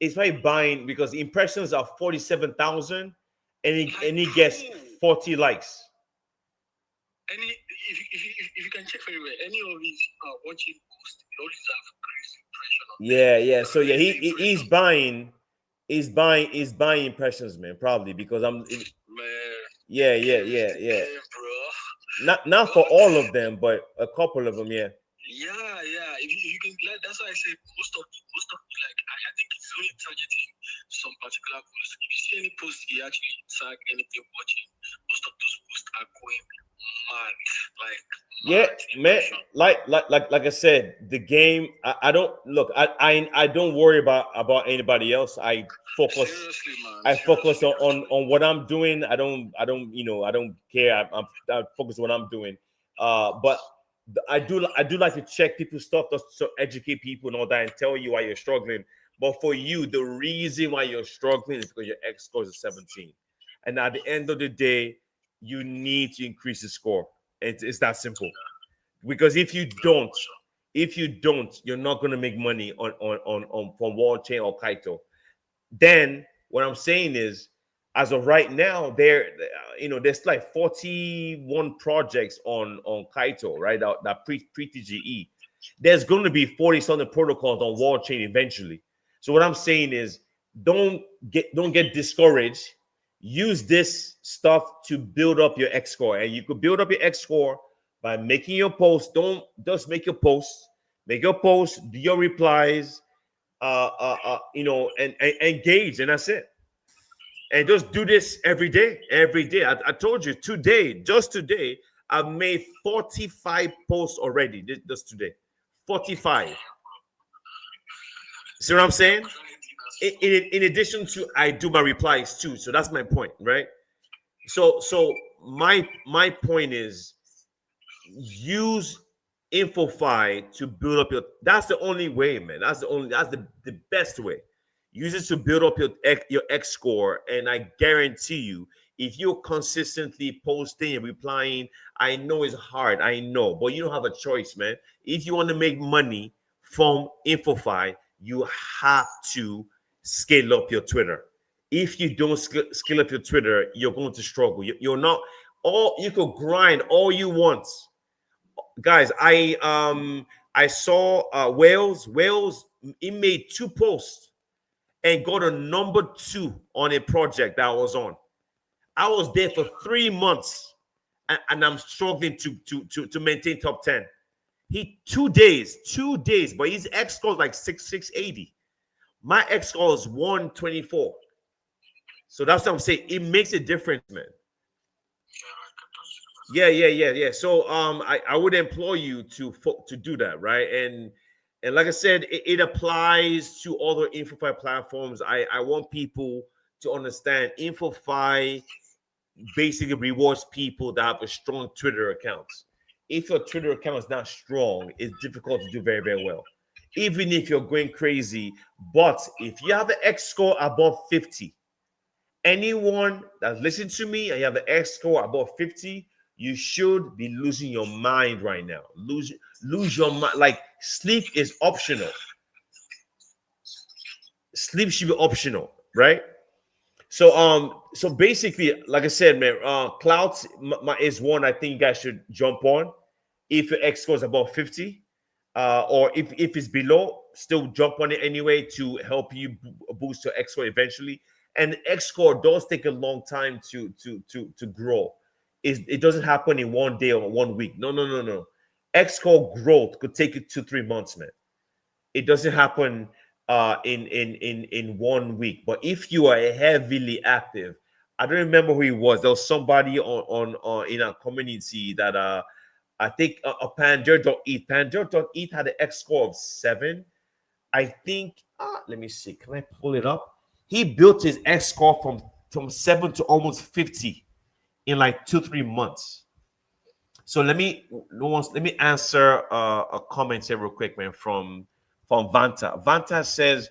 He's probably buying because the impressions are 47,000, and he gets 40 likes. Any if you can check very well, any of his watching posts, he always have crazy impression on Yeah, them. yeah. So yeah, he's Impression. buying. He's buying impressions, man. Probably because I'm. Man. Yeah, yeah, Crazy yeah, yeah. bro. Not for all of them, but a couple of them. Yeah. Yeah. If you can, like, that's why I say most of like I think it's only targeting some particular posts. If you see any post he actually tag anything watching, most of those posts are going mad. Like Yeah, man. impression. Like I said, the game. I don't look. I don't worry about anybody else. I focus. Seriously, man. I focus Seriously. on what I'm doing. I don't I don't care. I focus on what I'm doing. But I do like to check people's stuff to educate people and all that and tell you why you're struggling. But for you, the reason why you're struggling is because your X scores is 17, and at the end of the day, you need to increase the score. It's that simple. Because if you don't, you're not gonna make money on from Wallchain or Kaito. Then what I'm saying is, as of right now, there's like 41 projects on Kaito, right? That pre TGE. There's going to be 40 something protocols on Wallchain eventually. So what I'm saying is, don't get discouraged. Use this stuff to build up your X score, and you could build up your X score by making your post. Don't just make your post. Make your post. Do your replies and engage, and that's it. And just do this every day. Every day. I told you just today, I've made 45 posts already. Just today. 45. See what I'm saying? In addition to I do my replies too. So that's my point, right? So my point is use InfoFi to build up your. That's the only way, man. That's the best way. Use it to build up your X score, and I guarantee you, if you're consistently posting and replying, I know it's hard, I know, but you don't have a choice, man. If you want to make money from InfoFi, you have to scale up your Twitter. If you don't scale up your Twitter, you're going to struggle. You're not. All you could grind all you want, guys. I saw Wales. He made 2 posts and got a number 2 on a project that I was on. I was there for 3 months, and I'm struggling to maintain top 10. He 2 days, but his X score is like 680. My X score is 124. So that's what I'm saying. It makes a difference, man. Yeah. So I would implore you to do that, right? And like I said, it applies to other InfoFi platforms. I want people to understand InfoFi basically rewards people that have a strong Twitter account. If your Twitter account is not strong, it's difficult to do very, very well. Even if you're going crazy, but if you have an X score above 50, anyone that's listening to me and you have an X score above 50, you should be losing your mind right now. Lose your mind. Like, sleep is optional. Sleep should be optional, right? So basically, like I said, man, clouds is one I think you guys should jump on if your X score is above 50, or if it's below, still jump on it anyway to help you boost your X score eventually. And X score does take a long time to grow. It doesn't happen in one day or 1 week. No. X score growth could take you 2-3 months, man. It doesn't happen in 1 week. But if you are heavily active, I don't remember who it was. There was somebody on in our community that I think Pandora.eth had an X score of 7. I think. Let me see. Can I pull it up? He built his X score from 7 to almost 50 in like 2 3 months. So let me answer a comment here real quick, man, from Vanta. Vanta says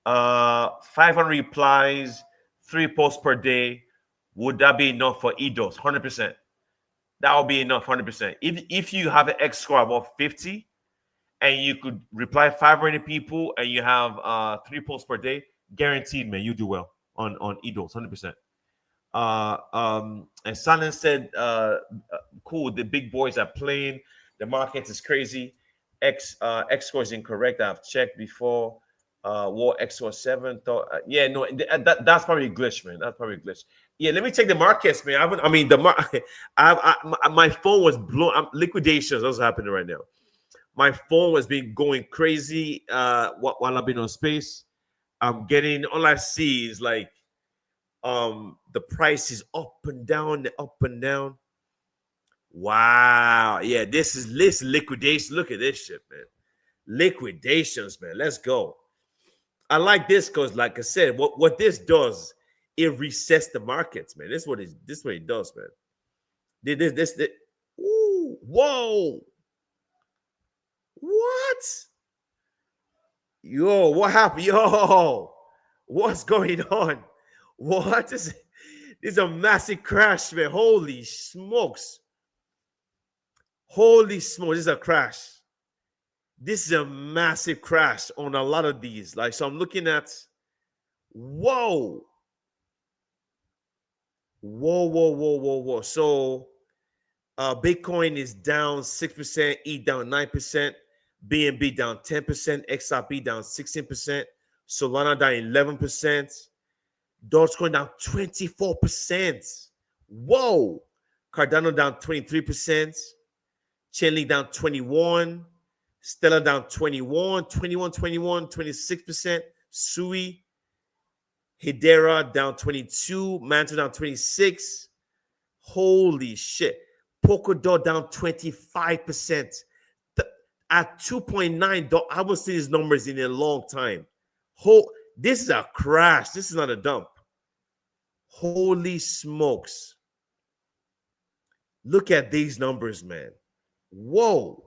500 replies, 3 posts per day. Would that be enough for EDOS? 100%. That would be enough. 100%. If you have an X score above 50 and you could reply 500 people and you have 3 posts per day, guaranteed, man, you do well on EDOS. 100%. And Silence said, cool, the big boys are playing. The market is crazy. X score is incorrect. I've checked before. War XO7. Yeah, no, that's probably a glitch, man. That's probably a glitch. Yeah, let me check the markets, man. I mean, my phone was blown. Liquidations. That's happening right now. My phone was been going crazy while I've been on space. I'm getting, all I see is like the price is up and down, up and down. Wow. Yeah, this liquidation. Look at this shit, man. Liquidations, man. Let's go. I like this because, like I said, what this does, it resets the markets, man. This is what it does, man. This. Ooh, whoa. What? Yo, what happened? Yo, what's going on? What is it? This is a massive crash, man. Holy smokes. Holy smokes, this is a crash. This is a massive crash on a lot of these. Like, so I'm looking at, whoa. Whoa. So Bitcoin is down 6%, ETH down 9%, BNB down 10%, XRP down 16%, Solana down 11%, Dogecoin down 24%. Whoa. Cardano down 23%, Chainlink down 21%, Stellar down 26%, Sui, Hedera down 22, Manta down 26. Holy shit. Polkadot down 25%. At 2.9, I haven't seen these numbers in a long time. This is a crash. This is not a dump. Holy smokes. Look at these numbers, man. Whoa.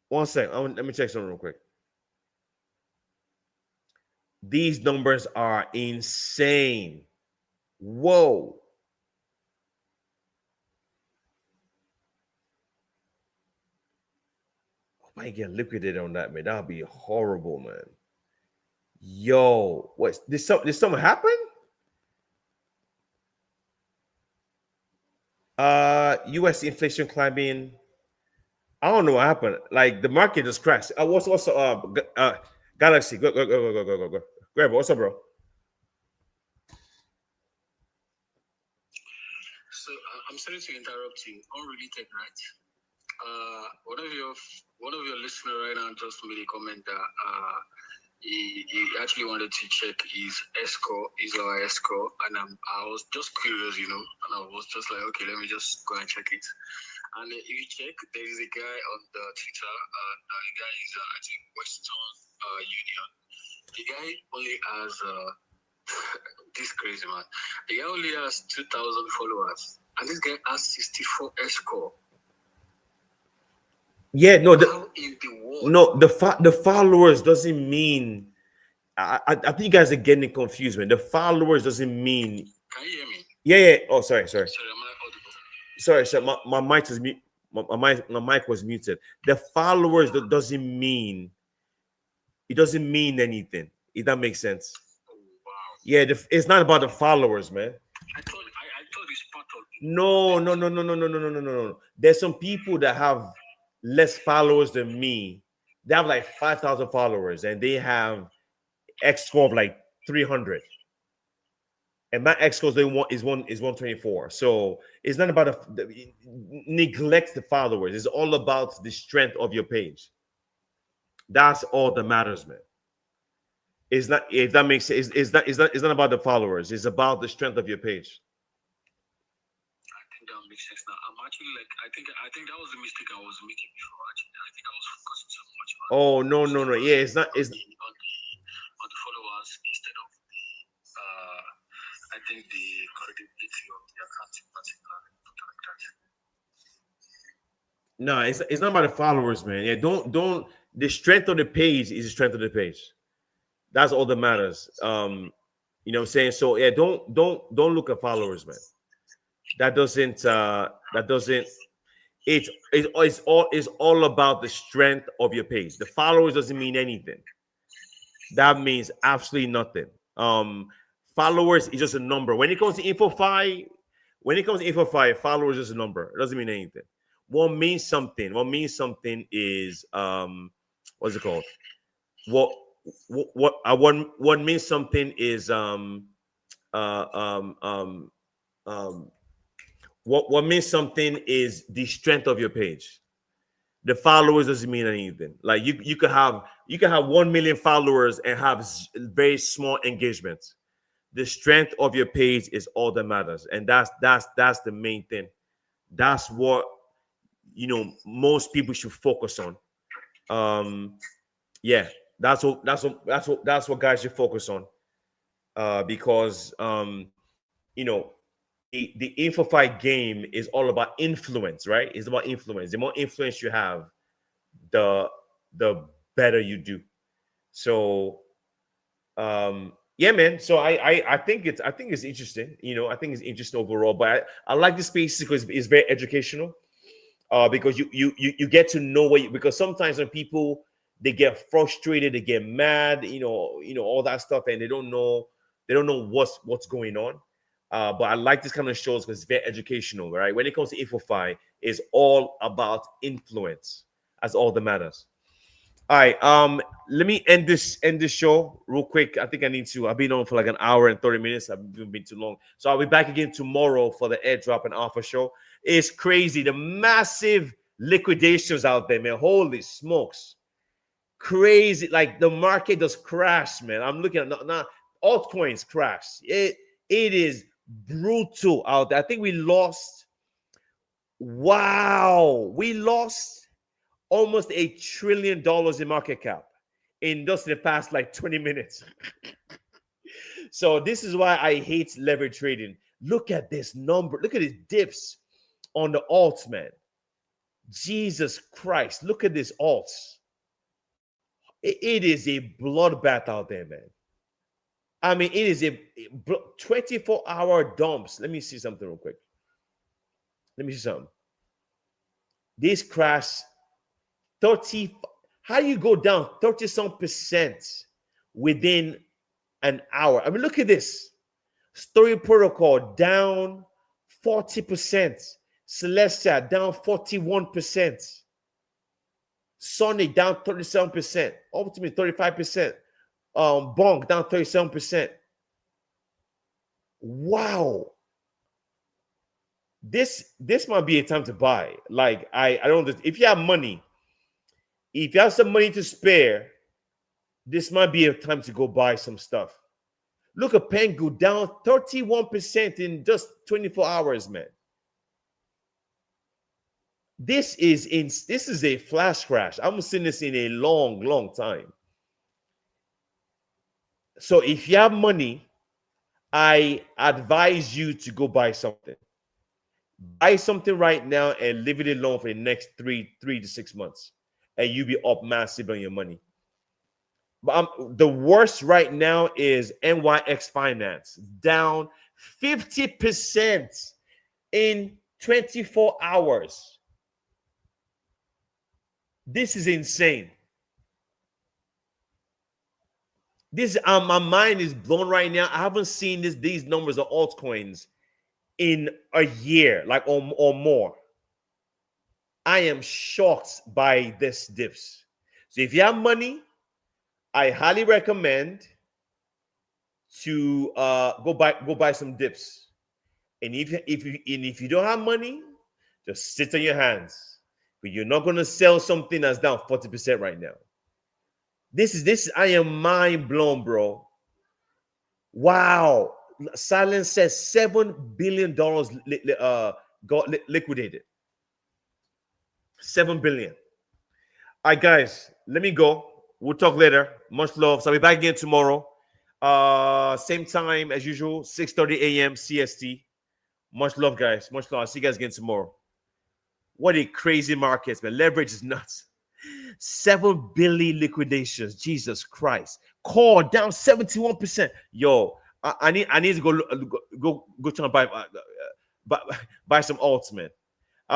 One second. Let me check something real quick. These numbers are insane. Whoa. I might get liquidated on that, man. That would be horrible, man. Yo, what? Did something happen? U.S. inflation climbing. I don't know what happened. Like the market just crashed. What's also Galaxy? Go. Grab it. What's up, bro? So I'm sorry to interrupt you. Unrelated, right? One of your listeners right now just made a comment that he actually wanted to check his escort, our escort, and I was just curious, and I was just like, okay, let me just go and check it. And if you check, there is a guy on the Twitter. The guy is I think Western Union. The guy only has this crazy man. The guy only has 2,000 followers, and this guy has 64 escort. Yeah, no, the followers doesn't mean. I think you guys are getting confused, man. The followers doesn't mean. Can you hear me? Yeah. Oh, sorry. Sorry, am I audible? Sorry. My mic was mute. My mic was muted. The followers doesn't mean. It doesn't mean anything. If that makes sense. Oh, wow. Yeah, it's not about the followers, man. I thought it's part of. No. There's some people that have less followers than me. They have like 5,000 followers and they have X score of like 300. And my X score is 124. So it's not about neglect the followers. It's all about the strength of your page. That's all that matters, man. It's not, if that makes sense. It's not about the followers. It's about the strength of your page. I think that makes sense now. Am I actually like I think that was the mistake I was making before. Actually, I think I was focusing so much on Oh no. Yeah, it's not. It's on the followers instead of the I think the credibility of the account in particular. Like that. no. It's not about the followers, man. Yeah, don't. The strength of the page is the strength of the page. That's all that matters. You know what I'm saying? So yeah, don't look at followers, man. That doesn't. That doesn't. It's all about the strength of your page. The followers doesn't mean anything. That means absolutely nothing. Followers is just a number. When it comes to InfoFi, followers is a number. It doesn't mean anything. What means something? What means something is what's it called? What what means something is uh um um um what means something is the strength of your page. The followers doesn't mean anything. Like you could have 1 million followers and have very small engagements. The strength of your page is all that matters, and that's the main thing. That's what most people should focus on. Yeah, that's what guys should focus on. Because the InfoFi game is all about influence, right? It's about influence. The more influence you have, the the better you do. So yeah, man. So I think it's interesting. I think it's interesting overall. But I like this space because it's very educational. Because you get to know because sometimes when people they get frustrated, they get mad, all that stuff, and they don't know what's going on. But I like this kind of shows because it's very educational, right? When it comes to InfoFi, it's all about influence. That's all that matters. All right. Let me end this show real quick. I think I need to. I've been on for like an hour and 30 minutes. I've been too long. So I'll be back again tomorrow for the airdrop and alpha show. It's crazy. The massive liquidations out there, man. Holy smokes. Crazy. Like the market just crashed, man. I'm looking at now altcoins crashed. It is brutal out there. I think we lost. Wow. We lost almost $1 trillion in market cap in just the past like 20 minutes. So this is why I hate leverage trading. Look at this number. Look at these dips on the alts, man. Jesus Christ. Look at this alts. It is a bloodbath out there, man. I mean, it is a 24-hour dumps. Let me see something real quick. Let me see something. This crash 30. How do you go down 30-some% within an hour? I mean, look at this. Story Protocol down 40%. Celestia down 41%. Sonic down 37%. Ultimate 35%. Bonk down 37%. Wow. This might be a time to buy. Like I don't. If you have money, if you have some money to spare, this might be a time to go buy some stuff. Look at Pengu down 31% in just 24 hours, man. This is a flash crash. I'm seeing this in a long, long time. So if you have money, I advise you to go buy something. Buy something right now and leave it alone for the next 3 to 6 months, and you'll be up massive on your money. But the worst right now is NYX Finance, down 50% in 24 hours. This is insane. My mind is blown right now. I haven't seen these numbers of altcoins in a year, like or more. I am shocked by this dips. So if you have money, I highly recommend to go buy some dips. And if you don't have money, just sit on your hands. But you're not gonna sell something that's down 40% right now. This I am mind blown, bro. Wow. Silence says $7 billion got liquidated. 7 billion. All right, guys, let me go. We'll talk later. Much love. So I'll be back again tomorrow. Same time as usual, 6:30 a.m. CST. Much love, guys. Much love. I'll see you guys again tomorrow. What a crazy market, man. Leverage is nuts. 7 billion liquidations. Jesus Christ. Core down 71%. Yo, I need to go try and buy some alts, man.